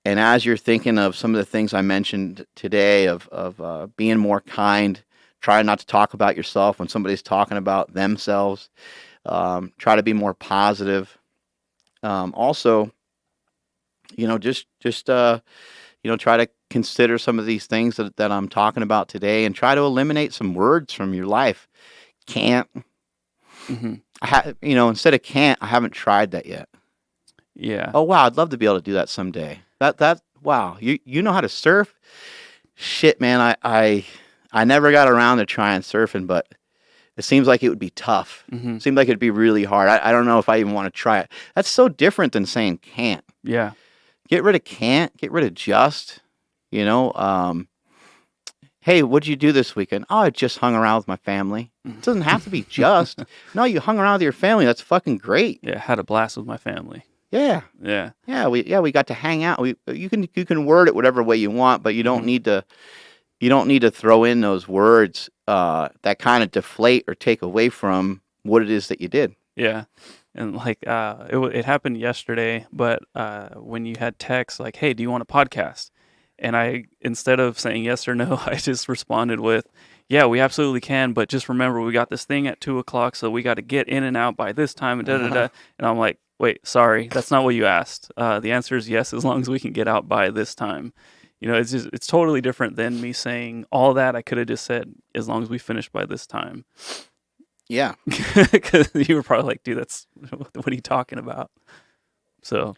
[SPEAKER 2] and as you're thinking of some of the things I mentioned today of being more kind, try not to talk about yourself when somebody's talking about themselves, try to be more positive. Also, just try to consider some of these things that I'm talking about today, and try to eliminate some words from your life. Can't. Instead of can't, I haven't tried that yet.
[SPEAKER 1] Yeah.
[SPEAKER 2] Oh, wow, I'd love to be able to do that someday. Wow, you know how to surf? Shit, man, I never got around to trying surfing, but it seems like it would be tough. It seems like it'd be really hard. I don't know if I even want to try it. That's so different than saying can't.
[SPEAKER 1] Yeah.
[SPEAKER 2] Get rid of can't. Get rid of just. Hey, what'd you do this weekend? Oh, I just hung around with my family. It doesn't have to be just. No, you hung around with your family. That's fucking great.
[SPEAKER 1] Yeah. Had a blast with my family.
[SPEAKER 2] Yeah.
[SPEAKER 1] Yeah.
[SPEAKER 2] Yeah. We got to hang out. You can word it whatever way you want, but you don't need to. You don't need to throw in those words that kind of deflate or take away from what it is that you did.
[SPEAKER 1] Yeah. And like it happened yesterday, but when you had text like, hey, do you want a podcast? And I, instead of saying yes or no, I just responded with, yeah, we absolutely can. But just remember, we got this thing at 2:00, so we got to get in and out by this time. And And I'm like, wait, sorry, that's not what you asked. The answer is yes, as long as we can get out by this time. It's totally different than me saying all that. I could have just said, as long as we finish by this time.
[SPEAKER 2] Yeah.
[SPEAKER 1] Because you were probably like, dude, what are you talking about? So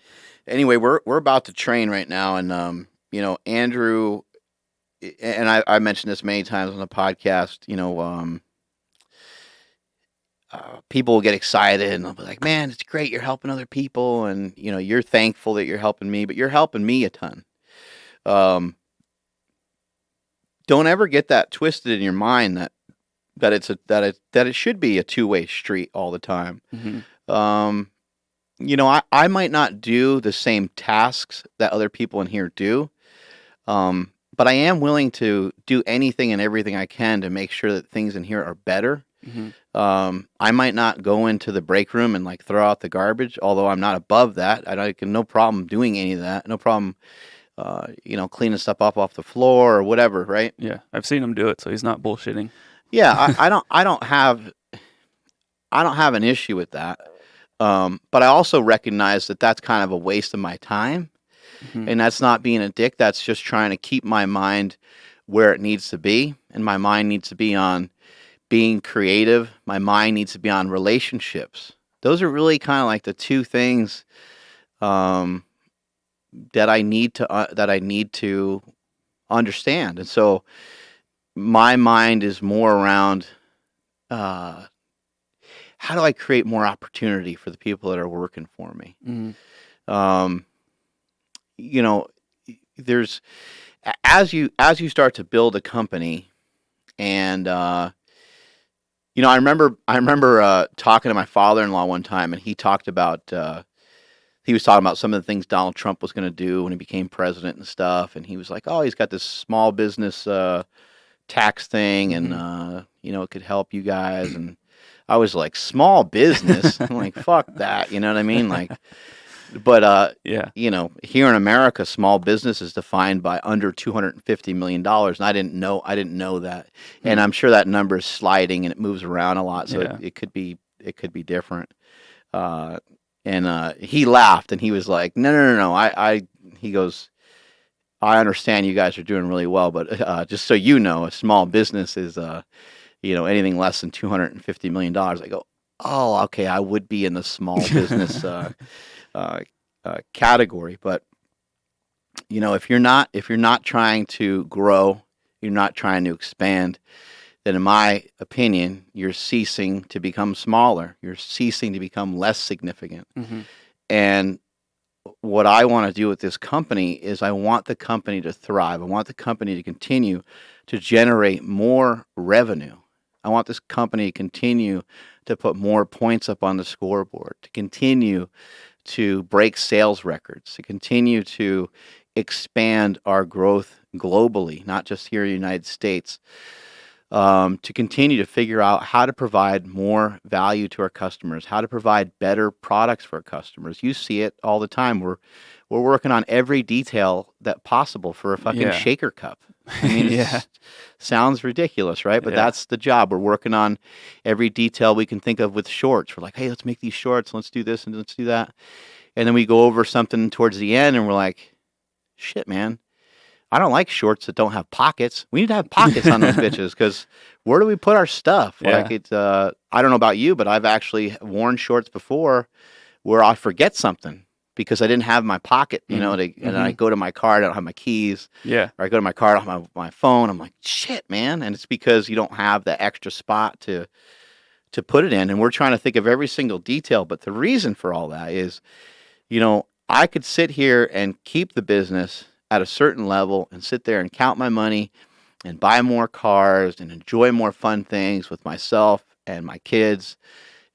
[SPEAKER 2] anyway, we're about to train right now, and Andrew, and I mentioned this many times on the podcast. People will get excited and they'll be like, man, it's great you're helping other people, and you're thankful that you're helping me, but you're helping me a ton. Don't ever get that twisted in your mind that it should be a two-way street all the time. I might not do the same tasks that other people in here do, but I am willing to do anything and everything I can to make sure that things in here are better. I might not go into the break room and like throw out the garbage, although I'm not above that. I can no problem doing any of that. No problem. Cleaning stuff up off the floor or whatever, right?
[SPEAKER 1] Yeah, I've seen him do it, so he's not bullshitting.
[SPEAKER 2] Yeah, I don't have an issue with that. But I also recognize that that's kind of a waste of my time, and that's not being a dick. That's just trying to keep my mind where it needs to be, and my mind needs to be on being creative. My mind needs to be on relationships. Those are really kind of like the two things um, that I need to understand. And so my mind is more around uh, how do I create more opportunity for the people that are working for me.
[SPEAKER 1] Mm-hmm.
[SPEAKER 2] Um, you know, there's as you start to build a company, and I remember talking to my father-in-law one time, and he was talking about some of the things Donald Trump was going to do when he became president and stuff, and he was like, "Oh, he's got this small business tax thing, and
[SPEAKER 1] Mm-hmm.
[SPEAKER 2] it could help you guys." And I was like, "Small business?" I'm like, "Fuck that," you know what I mean? Like, but
[SPEAKER 1] Yeah.
[SPEAKER 2] here in America, small business is defined by under $250 million, and I didn't know that, and
[SPEAKER 1] Mm.
[SPEAKER 2] I'm sure that number is sliding and it moves around a lot, so it,
[SPEAKER 1] Yeah.
[SPEAKER 2] it could be it could be different. Uh, and he laughed and he was like, "No, no, no, no." He goes, "I understand you guys are doing really well, but just so you know, a small business is anything less than $250 million." I go, "Oh, okay, I would be in the small business uh, category, but if you're not trying to grow, you're not trying to expand, then in my opinion, you're ceasing to become smaller. You're ceasing to become less significant."
[SPEAKER 1] Mm-hmm.
[SPEAKER 2] And what I want to do with this company is I want the company to thrive. I want the company to continue to generate more revenue. I want this company to continue to put more points up on the scoreboard, to continue to break sales records, to continue to expand our growth globally, not just here in the United States, to continue to figure out how to provide more value to our customers, how to provide better products for our customers. You see it all the time. We're working on every detail that possible for a fucking
[SPEAKER 1] Yeah.
[SPEAKER 2] shaker cup. I mean,
[SPEAKER 1] Yeah.
[SPEAKER 2] it sounds ridiculous, right? But
[SPEAKER 1] Yeah.
[SPEAKER 2] that's the job. We're working on every detail we can think of with shorts. We're like, "Hey, let's make these shorts. Let's do this and let's do that." And then we go over something towards the end and we're like, "Shit, man. I don't like shorts that don't have pockets. We need to have pockets on those bitches because where do we put our stuff?" Like
[SPEAKER 1] Yeah.
[SPEAKER 2] I don't know about you, but I've actually worn shorts before where I forget something because I didn't have my pocket,
[SPEAKER 1] Mm.
[SPEAKER 2] and I
[SPEAKER 1] Mm-hmm.
[SPEAKER 2] go to my car, I don't have my keys,
[SPEAKER 1] Yeah.
[SPEAKER 2] or I go to my car, I don't have my phone. I'm like, "Shit, man." And it's because you don't have the extra spot to put it in. And we're trying to think of every single detail. But the reason for all that is, I could sit here and keep the business at a certain level and sit there and count my money and buy more cars and enjoy more fun things with myself and my kids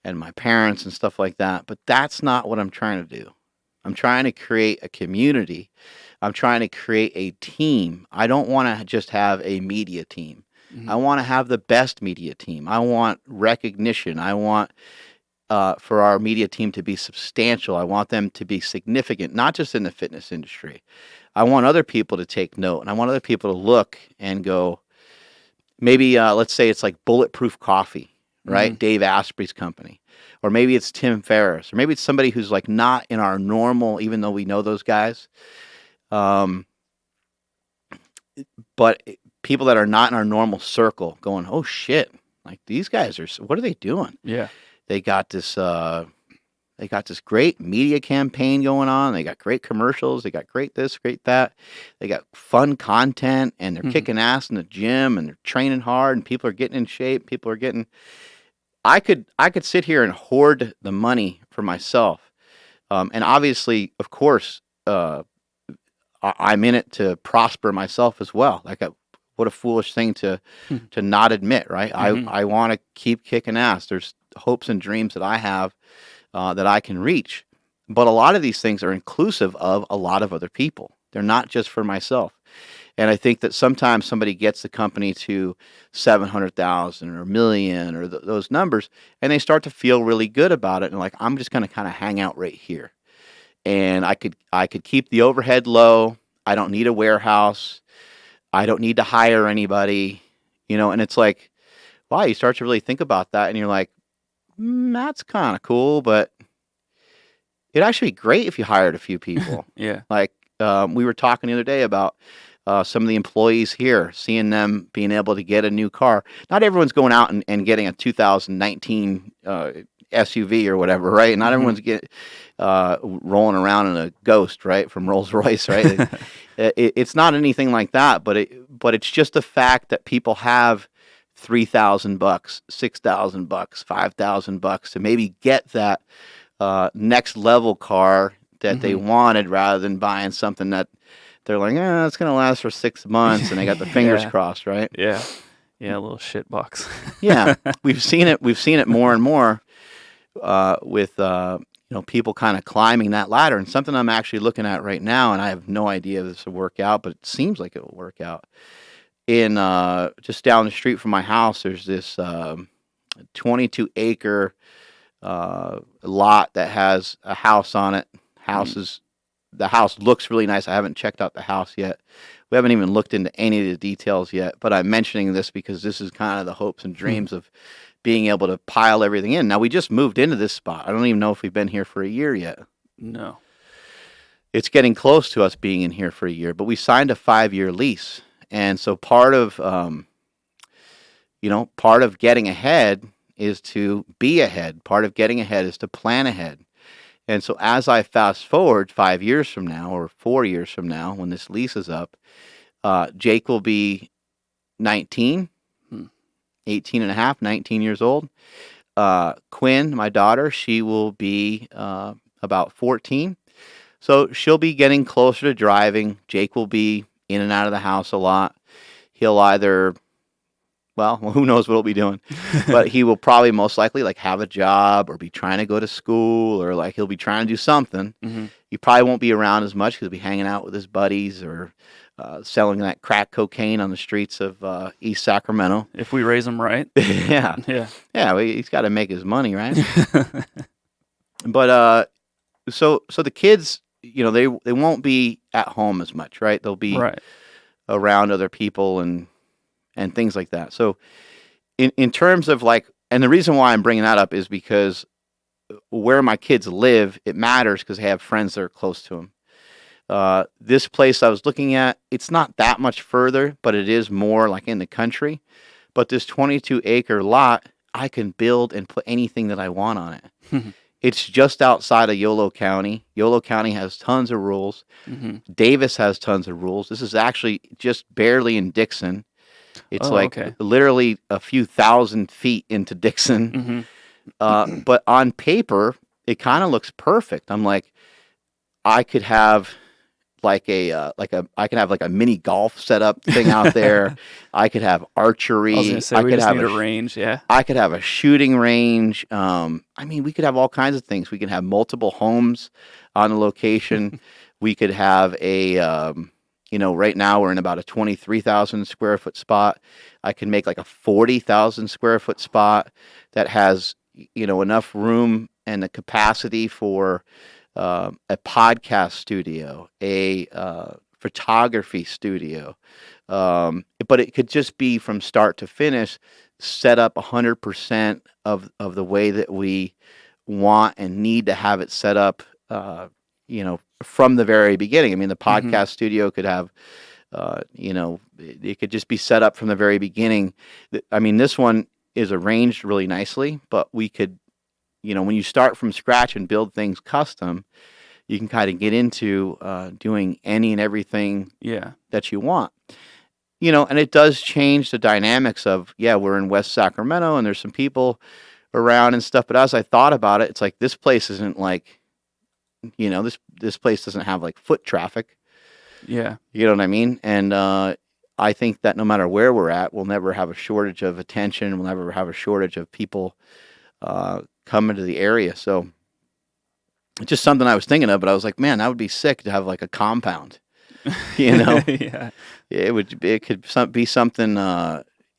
[SPEAKER 2] and my parents and stuff like that. But that's not what I'm trying to do. I'm trying to create a community. I'm trying to create a team. I don't want to just have a media team. I
[SPEAKER 1] Mm-hmm.
[SPEAKER 2] want to have the best media team. I want recognition. I want for our media team to be substantial. I want them to be significant, not just in the fitness industry. I want other people to take note, and I want other people to look and go, maybe let's say it's like Bulletproof Coffee,
[SPEAKER 1] Mm-hmm.
[SPEAKER 2] right? Dave Asprey's company. Or maybe it's Tim Ferriss, or maybe it's somebody who's like not in our normal, even though we know those guys. Um, but people that are not in our normal circle going, "Oh shit, like these guys what are they doing?"
[SPEAKER 1] Yeah.
[SPEAKER 2] They got this they got this great media campaign going on. They got great commercials. They got great this, great that. They got fun content, and they're
[SPEAKER 1] Mm-hmm.
[SPEAKER 2] kicking ass in the gym, and they're training hard, and people are getting in shape. People are getting. I could sit here and hoard the money for myself, and obviously, of course, I'm in it to prosper myself as well. What a foolish thing to not admit, right? I
[SPEAKER 1] Mm-hmm.
[SPEAKER 2] I want to keep kicking ass. There's hopes and dreams that I have that I can reach. But a lot of these things are inclusive of a lot of other people. They're not just for myself. And I think that sometimes somebody gets the company to 700,000 or a million or those numbers, and they start to feel really good about it. And like, I'm just going to kind of hang out right here. And I could keep the overhead low. I don't need a warehouse. I don't need to hire anybody, and it's like, wow, you start to really think about that and you're like, that's kind of cool, but it'd actually be great if you hired a few people.
[SPEAKER 1] Yeah.
[SPEAKER 2] Like we were talking the other day about some of the employees here, seeing them being able to get a new car. Not everyone's going out and getting a 2019 SUV or whatever, right? Not
[SPEAKER 1] Mm-hmm.
[SPEAKER 2] everyone's rolling around in a Ghost, right, from Rolls Royce, right? It's not anything like that, but it's just the fact that people have $3,000, $6,000, $5,000 to maybe get that next level car that they
[SPEAKER 1] Mm-hmm.
[SPEAKER 2] wanted, rather than buying something that they're like, it's going to last for 6 months, and they got the fingers
[SPEAKER 1] Yeah.
[SPEAKER 2] crossed, right?
[SPEAKER 1] Yeah. Yeah. A little shit box.
[SPEAKER 2] Yeah, we've seen it. We've seen it more and more with people kind of climbing that ladder. And something I'm actually looking at right now, and I have no idea if this will work out, but it seems like it will work out. In just down the street from my house, there's this 22-acre lot that has a house on it. The house looks really nice. I haven't checked out the house yet. We haven't even looked into any of the details yet, but I'm mentioning this because this is kind of the hopes and dreams of being able to pile everything in. Now, we just moved into this spot. I don't even know if we've been here for a year yet.
[SPEAKER 1] No.
[SPEAKER 2] It's getting close to us being in here for a year, but we signed a 5-year lease. And so part of getting ahead is to be ahead. Part of getting ahead is to plan ahead. And so as I fast forward 5 years from now, or 4 years from now, when this lease is up, Jake will be 19, 18 and a half, 19 years old. Quinn, my daughter, she will be about 14. So she'll be getting closer to driving. Jake will be in and out of the house a lot. He'll either, well, who knows what he'll be doing, but he will probably most likely like have a job or be trying to go to school, or like he'll be trying to do something.
[SPEAKER 1] Mm-hmm.
[SPEAKER 2] He probably won't be around as much because he'll be hanging out with his buddies or selling that crack cocaine on the streets of East Sacramento.
[SPEAKER 1] If we raise them right.
[SPEAKER 2] Yeah.
[SPEAKER 1] Yeah.
[SPEAKER 2] Yeah, well, he's got to make his money, right? But so the kids, they won't be at home as much, right? They'll be
[SPEAKER 1] Right.
[SPEAKER 2] around other people and things like that. So in terms of like, and the reason why I'm bringing that up is because where my kids live, it matters because they have friends that are close to them. This place I was looking at, it's not that much further, but it is more like in the country. But this 22-acre lot, I can build and put anything that I want on it. It's just outside of Yolo County. Yolo County has tons of rules.
[SPEAKER 1] Mm-hmm.
[SPEAKER 2] Davis has tons of rules. This is actually just barely in Dixon. It's
[SPEAKER 1] okay.
[SPEAKER 2] literally a few thousand feet into Dixon.
[SPEAKER 1] Mm-hmm.
[SPEAKER 2] But on paper, it kind of looks perfect. I'm like, I could have I could have like a mini golf setup thing out there. I could have archery.
[SPEAKER 1] I was gonna say we just need a range. Yeah.
[SPEAKER 2] I could have a shooting range. We could have all kinds of things. We could have multiple homes on the location. We could have a, right now we're in about a 23,000 square foot spot. I can make like a 40,000 square foot spot that has, enough room and the capacity for a podcast studio, a photography studio. But it could just be from start to finish, set up 100% of the way that we want and need to have it set up, from the very beginning. I mean, the podcast studio could have, it could just be set up from the very beginning. I mean, this one is arranged really nicely, but we could, when you start from scratch and build things custom, you can kind of get into doing any and everything that you want. And it does change the dynamics of, we're in West Sacramento and there's some people around and stuff. But as I thought about it, it's like this place isn't like, this place doesn't have like foot traffic.
[SPEAKER 1] Yeah.
[SPEAKER 2] You know what I mean? And I think that no matter where we're at, we'll never have a shortage of attention. We'll never have a shortage of people coming to the area. So it's just something I was thinking of, but I was like, man, that would be sick to have like a compound,
[SPEAKER 1] Yeah.
[SPEAKER 2] It could be something,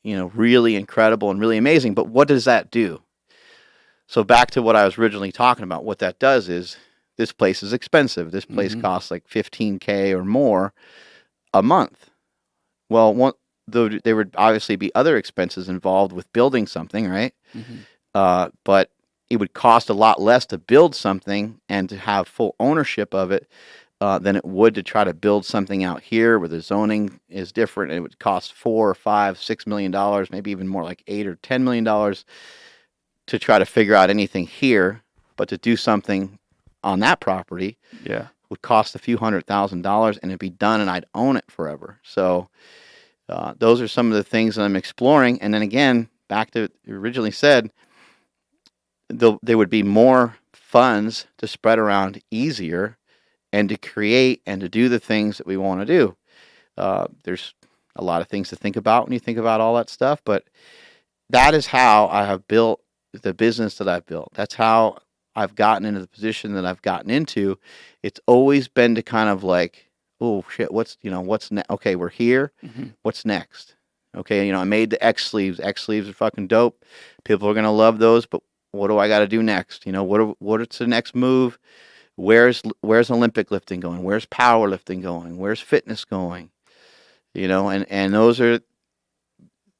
[SPEAKER 2] really incredible and really amazing. But what does that do? So back to what I was originally talking about, what that does is this place is expensive. This place costs like $15,000 or more a month. Well, there would obviously be other expenses involved with building something, right? But it would cost a lot less to build something and to have full ownership of it than it would to try to build something out here where the zoning is different. It would cost $4 or $5, $6 million, maybe even more like $8 or $10 million to try to figure out anything here. But to do something on that property
[SPEAKER 1] Yeah.
[SPEAKER 2] would cost a few $100,000, and it'd be done, and I'd own it forever. So those are some of the things that I'm exploring. And then again, back to what you originally said, there would be more funds to spread around easier and to create and to do the things that we want to do. There's a lot of things to think about when you think about all that stuff, but that is how I have built the business that I've built. That's how I've gotten into the position that I've gotten into. It's always been to kind of like, oh shit, what's next? Okay, we're here.
[SPEAKER 1] Mm-hmm.
[SPEAKER 2] What's next? Okay, I made the X sleeves. X sleeves are fucking dope. People are gonna love those, but what do I got to do next? What's the next move? Where's Olympic lifting going? Where's powerlifting going? Where's fitness going? And those are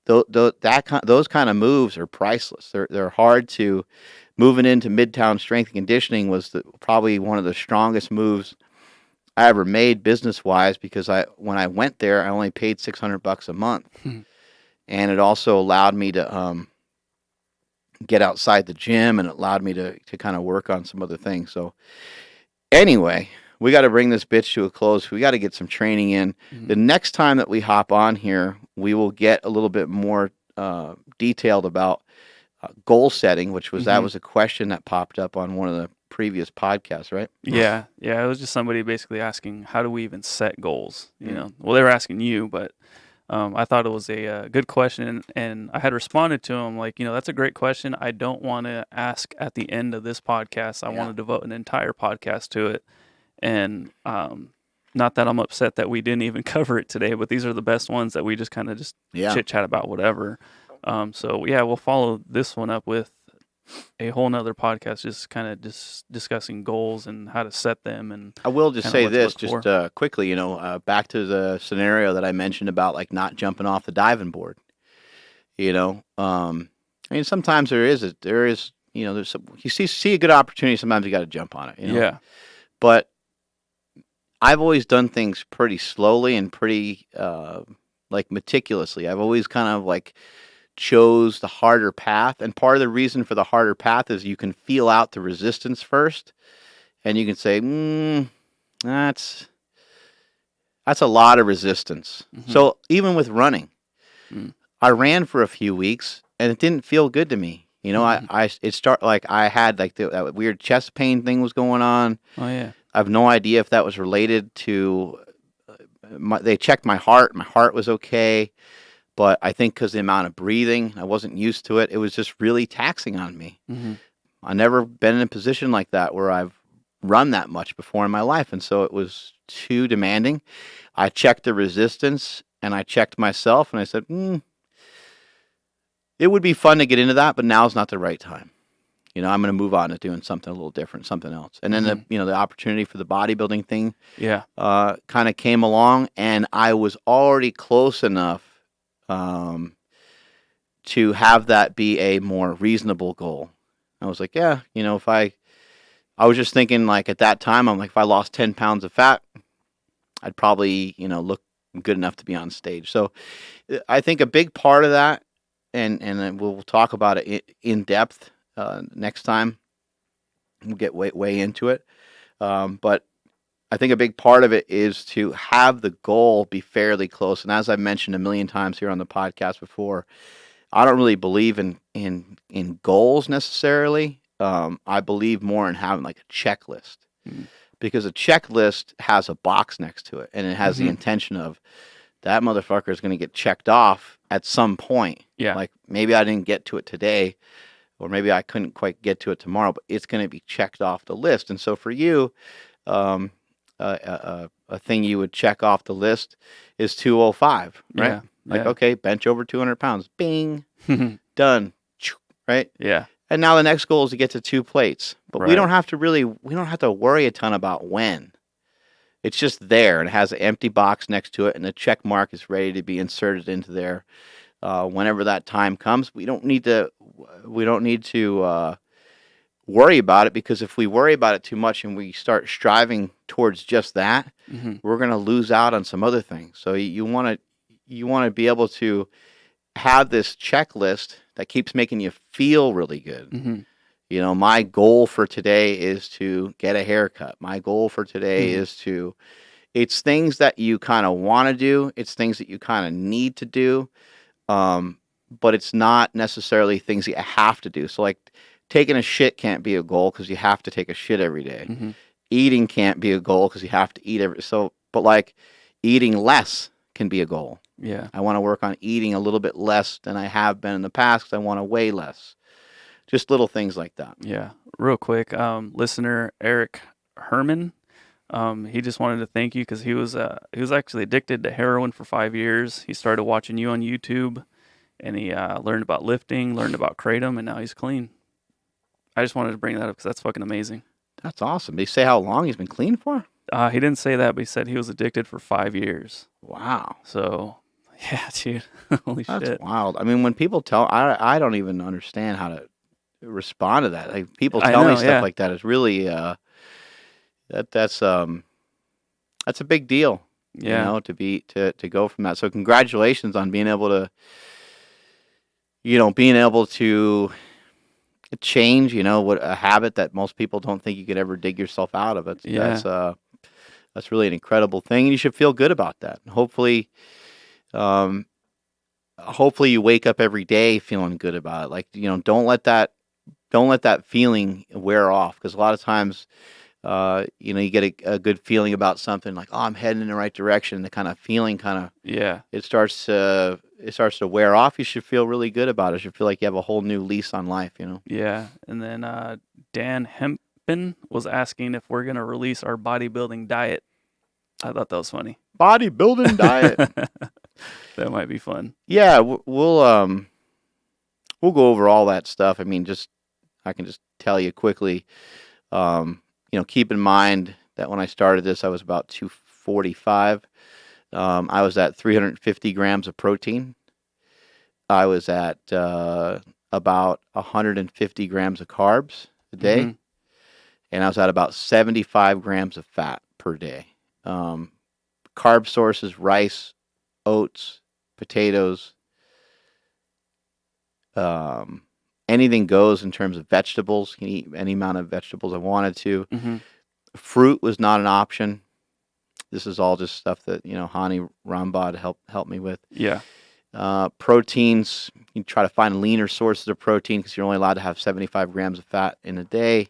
[SPEAKER 2] those kind of moves are priceless. They're hard to. Moving into Midtown Strength and Conditioning was probably one of the strongest moves I ever made business wise, because when I went there, I only paid $600 a month, and it also allowed me to get outside the gym, and it allowed me to kind of work on some other things. So anyway, we got to bring this bitch to a close. We got to get some training in.
[SPEAKER 1] Mm-hmm.
[SPEAKER 2] The next time that we hop on here, we will get a little bit more detailed about goal setting, which was that was a question that popped up on one of the previous podcasts, right?
[SPEAKER 1] Yeah. It was just somebody basically asking, how do we even set goals? Well, they were asking you, but I thought it was a good question, and I had responded to him like, that's a great question. I don't want to ask at the end of this podcast. I want to devote an entire podcast to it, and not that I'm upset that we didn't even cover it today, but these are the best ones that we just kind of chit chat about whatever. So yeah, we'll follow this one up with a whole nother podcast, just kind of discussing goals and how to set them. And
[SPEAKER 2] I will just say this, just quickly, back to the scenario that I mentioned about like not jumping off the diving board. I mean, sometimes there is, there's you see a good opportunity, sometimes you got to jump on it.
[SPEAKER 1] Yeah.
[SPEAKER 2] But I've always done things pretty slowly and pretty like meticulously. I've always kind of like chose the harder path, and part of the reason for the harder path is you can feel out the resistance first, and you can say, that's a lot of resistance. So even with running, I ran for a few weeks and it didn't feel good to me. I had like that weird chest pain thing was going on.
[SPEAKER 1] Oh yeah.
[SPEAKER 2] I have no idea if that was related to they checked my heart. My heart was okay. But I think because the amount of breathing, I wasn't used to it. It was just really taxing on me. I've never been in a position like that where I've run that much before in my life. And so it was too demanding. I checked the resistance and I checked myself and I said, it would be fun to get into that, but now's not the right time. I'm going to move on to doing something a little different, something else. And then the opportunity for the bodybuilding thing kind of came along, and I was already close enough to have that be a more reasonable goal. I was like, yeah, if I was just thinking like at that time, I'm like, if I lost 10 pounds of fat, I'd probably, look good enough to be on stage. So I think a big part of that, and we'll talk about it in depth next time. We'll get way into it. But I think a big part of it is to have the goal be fairly close. And as I've mentioned a million times here on the podcast before, I don't really believe in goals necessarily. I believe more in having like a checklist, because a checklist has a box next to it, and it has the intention of that motherfucker is going to get checked off at some point.
[SPEAKER 1] Yeah.
[SPEAKER 2] Like maybe I didn't get to it today, or maybe I couldn't quite get to it tomorrow, but it's going to be checked off the list. And so for you, a thing you would check off the list is 205, right?
[SPEAKER 1] Yeah.
[SPEAKER 2] Like, okay, bench over 200 pounds. Bing. Done. Right?
[SPEAKER 1] Yeah.
[SPEAKER 2] And now the next goal is to get to 2 plates. But we don't have to worry a ton about when. It's just there, and it has an empty box next to it, and the check mark is ready to be inserted into there whenever that time comes. We don't need to worry about it, because if we worry about it too much and we start striving towards just that,
[SPEAKER 1] Mm-hmm.
[SPEAKER 2] we're going to lose out on some other things. So you want to be able to have this checklist that keeps making you feel really good.
[SPEAKER 1] Mm-hmm.
[SPEAKER 2] You know, my goal for today is to get a haircut. My goal for today
[SPEAKER 1] Mm-hmm.
[SPEAKER 2] is to, it's things that you kind of want to do. It's things that you kind of need to do. Um, but it's not necessarily things that you have to do. So like taking a shit can't be a goal because you have to take a shit every day.
[SPEAKER 1] Mm-hmm.
[SPEAKER 2] Eating can't be a goal because you have to eat but like eating less can be a goal.
[SPEAKER 1] Yeah.
[SPEAKER 2] I want to work on eating a little bit less than I have been in the past because I want to weigh less. Just little things like that.
[SPEAKER 1] Yeah. Real quick, listener Eric Herman, he just wanted to thank you because he was actually addicted to heroin for 5 years. He started watching you on YouTube, and he learned about lifting, learned about kratom, and now he's clean. I just wanted to bring that up because that's fucking amazing.
[SPEAKER 2] That's awesome. They say how long he's been clean for?
[SPEAKER 1] He didn't say that, but he said he was addicted for 5 years.
[SPEAKER 2] Wow.
[SPEAKER 1] So, yeah, dude, holy
[SPEAKER 2] That's
[SPEAKER 1] shit.
[SPEAKER 2] wild. I mean, when people tell, I don't even understand how to respond to that. Like people
[SPEAKER 1] I
[SPEAKER 2] tell me
[SPEAKER 1] know,
[SPEAKER 2] stuff
[SPEAKER 1] yeah,
[SPEAKER 2] like that. It's really that's a big deal, you
[SPEAKER 1] yeah,
[SPEAKER 2] know, to go from that. So congratulations on being able to, you know, being able to change, you know, what a habit that most people don't think you could ever dig yourself out of.
[SPEAKER 1] yeah,
[SPEAKER 2] That's really an incredible thing, and you should feel good about that. Um, hopefully you wake up every day feeling good about it. Like, you know, don't let that feeling wear off, because a lot of times, you know, you get a good feeling about something like, oh, I'm heading in the right direction. The kind of feeling
[SPEAKER 1] yeah,
[SPEAKER 2] it starts to wear off. You should feel really good about it. You should feel like you have a whole new lease on life, you know.
[SPEAKER 1] yeah. And then Dan Hempen was asking if we're gonna release our bodybuilding diet. I thought that was funny.
[SPEAKER 2] Bodybuilding diet.
[SPEAKER 1] That might be fun.
[SPEAKER 2] Yeah, we'll go over all that stuff. I mean, I can just tell you quickly. You know, keep in mind that when I started this, I was about 245. I was at 350 grams of protein. I was at about 150 grams of carbs a
[SPEAKER 1] Hmm.
[SPEAKER 2] day, and I was at about 75 grams of fat per day. Um, Carb sources: rice, oats, potatoes. Um, Anything goes in terms of vegetables. You can eat any amount of vegetables I wanted to.
[SPEAKER 1] Hmm.
[SPEAKER 2] Fruit was not an option. This is all just stuff that, you know, Hani Rambad helped me with.
[SPEAKER 1] Yeah.
[SPEAKER 2] Proteins, you try to find leaner sources of protein because you're only allowed to have 75 grams of fat in a day.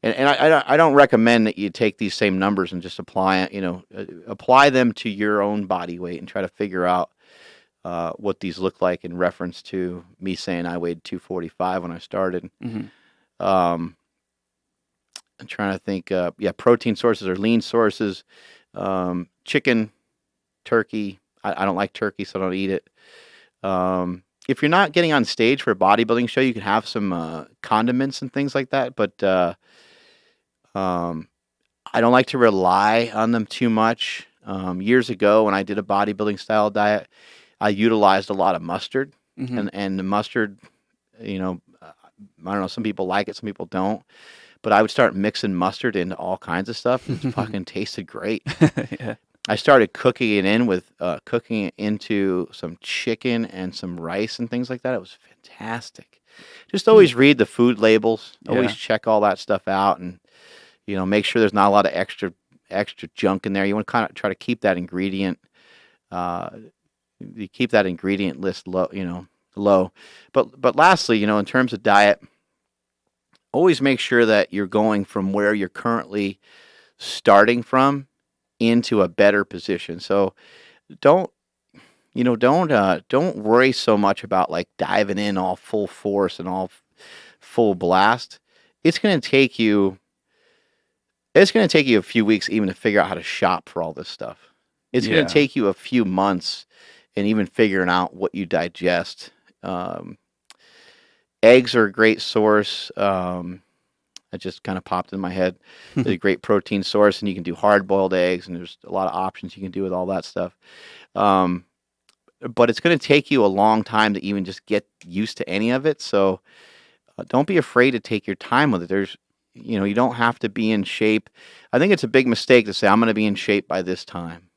[SPEAKER 2] And I don't recommend that you take these same numbers and just apply it, you know, apply them to your own body weight and try to figure out what these look like in reference to me saying I weighed 245 when I started.
[SPEAKER 1] Hmm.
[SPEAKER 2] Um, I'm trying to think. Yeah, protein sources are lean sources. Chicken, turkey. I don't like turkey, so I don't eat it. If you're not getting on stage for a bodybuilding show, you can have some condiments and things like that. But I don't like to rely on them too much. Years ago, when I did a bodybuilding style diet, I utilized a lot of mustard,
[SPEAKER 1] Hmm.
[SPEAKER 2] and the mustard, you know, I don't know. Some people like it, some people don't. But I would start mixing mustard into all kinds of stuff. It fucking tasted great.
[SPEAKER 1] Yeah.
[SPEAKER 2] I started cooking it into some chicken and some rice and things like that. It was fantastic. Just
[SPEAKER 1] Hmm.
[SPEAKER 2] always read the food labels. Always
[SPEAKER 1] Yeah.
[SPEAKER 2] check all that stuff out, and you know, make sure there's not a lot of extra junk in there. You want to kind of try to keep that ingredient. Uh, you keep that ingredient list low. You know, low. But lastly, you know, in terms of diet, always make sure that you're going from where you're currently starting from into a better position. So don't don't worry so much about like diving in all full force and all full blast. It's going to take you it's going to take you a few weeks even to figure out how to shop for all this stuff. It's going to
[SPEAKER 1] Yeah.
[SPEAKER 2] take you a few months and even figuring out what you digest. Um, Eggs are a great source. It just kind of popped in my head. They're a great protein source, and you can do hard-boiled eggs, and there's a lot of options you can do with all that stuff. Um, but it's going to take you a long time to even just get used to any of it. So don't be afraid to take your time with it. You don't have to be in shape. I think it's a big mistake to say, I'm going to be in shape by this time.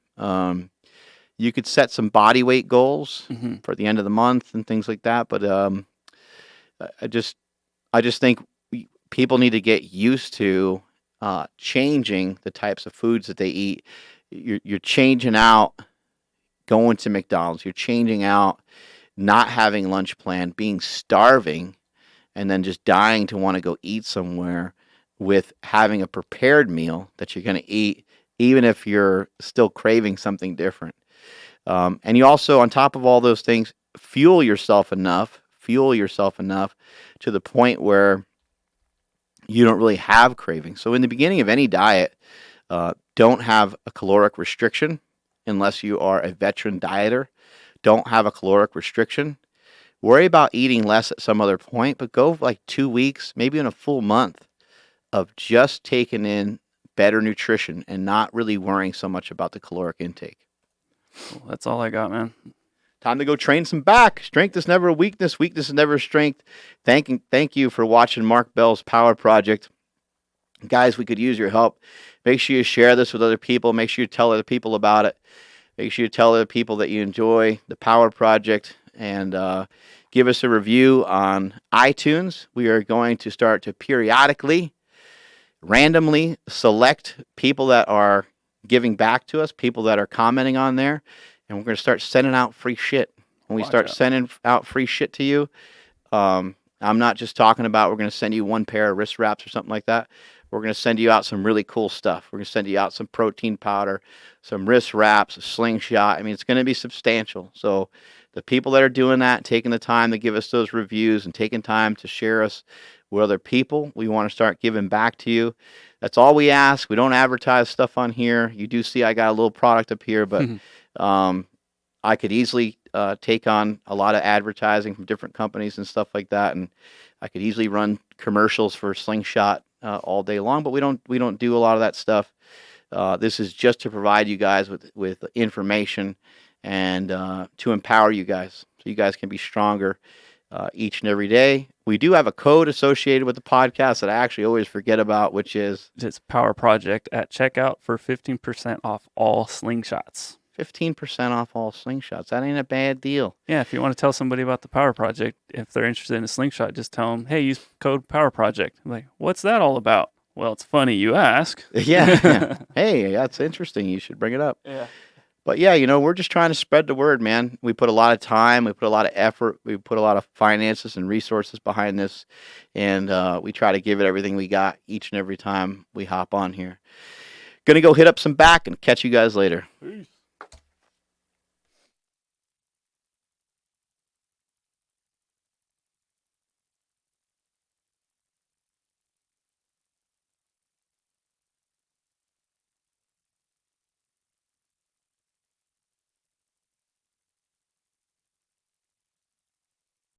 [SPEAKER 2] You could set some body weight goals
[SPEAKER 1] Hmm.
[SPEAKER 2] for the end of the month and things like that. But I just, I just think people need to get used to changing the types of foods that they eat. You're changing out going to McDonald's. You're changing out not having lunch planned, being starving, and then just dying to want to go eat somewhere with having a prepared meal that you're going to eat, even if you're still craving something different. And you also, on top of all those things, fuel yourself enough to the point where you don't really have cravings. So in the beginning of any diet, don't have a caloric restriction unless you are a veteran dieter. Don't have a caloric restriction. Worry about eating less at some other point, but go like 2 weeks, maybe in a full month of just taking in better nutrition and not really worrying so much about the caloric intake.
[SPEAKER 1] Well, that's all I got, man.
[SPEAKER 2] Time to go train some back. Strength is never a weakness. Weakness is never a strength. Thank you for watching Mark Bell's Power Project. Guys, we could use your help. Make sure you share this with other people. Make sure you tell other people about it. Make sure you tell other people that you enjoy the Power Project, and give us a review on iTunes. We are going to start to periodically, randomly select people that are giving back to us, people that are commenting on there, and we're going to start sending out free shit. When we start sending out free shit to you, I'm not just talking about we're going to send you one pair of wrist wraps or something like that. We're going to send you out some really cool stuff. We're going to send you out some protein powder, some wrist wraps, a slingshot. I mean, it's going to be substantial. So the people that are doing that, taking the time to give us those reviews and taking time to share us with other people, we want to start giving back to you. That's all we ask. We don't advertise stuff on here. You do see I got a little product up here, but I could easily take on a lot of advertising from different companies and stuff like that, and I could easily run commercials for Slingshot all day long. But we don't do a lot of that stuff. This is just to provide you guys with information and to empower you guys, so you guys can be stronger each and every day. We do have a code associated with the podcast that I actually always forget about, which is
[SPEAKER 1] It's Power Project at checkout for 15% off all slingshots.
[SPEAKER 2] 15% off all slingshots. That ain't a bad deal.
[SPEAKER 1] Yeah, if you want to tell somebody about the Power Project, if they're interested in a slingshot, just tell them, hey, use code Power Project. I'm like, what's that all about? Well, it's funny you ask.
[SPEAKER 2] Yeah. Hey, that's interesting. You should bring it up.
[SPEAKER 1] Yeah.
[SPEAKER 2] But yeah, we're just trying to spread the word, man. We put a lot of time, we put a lot of effort, we put a lot of finances and resources behind this, and we try to give it everything we got each and every time we hop on here. Gonna go hit up some back and catch you guys later.
[SPEAKER 1] Peace.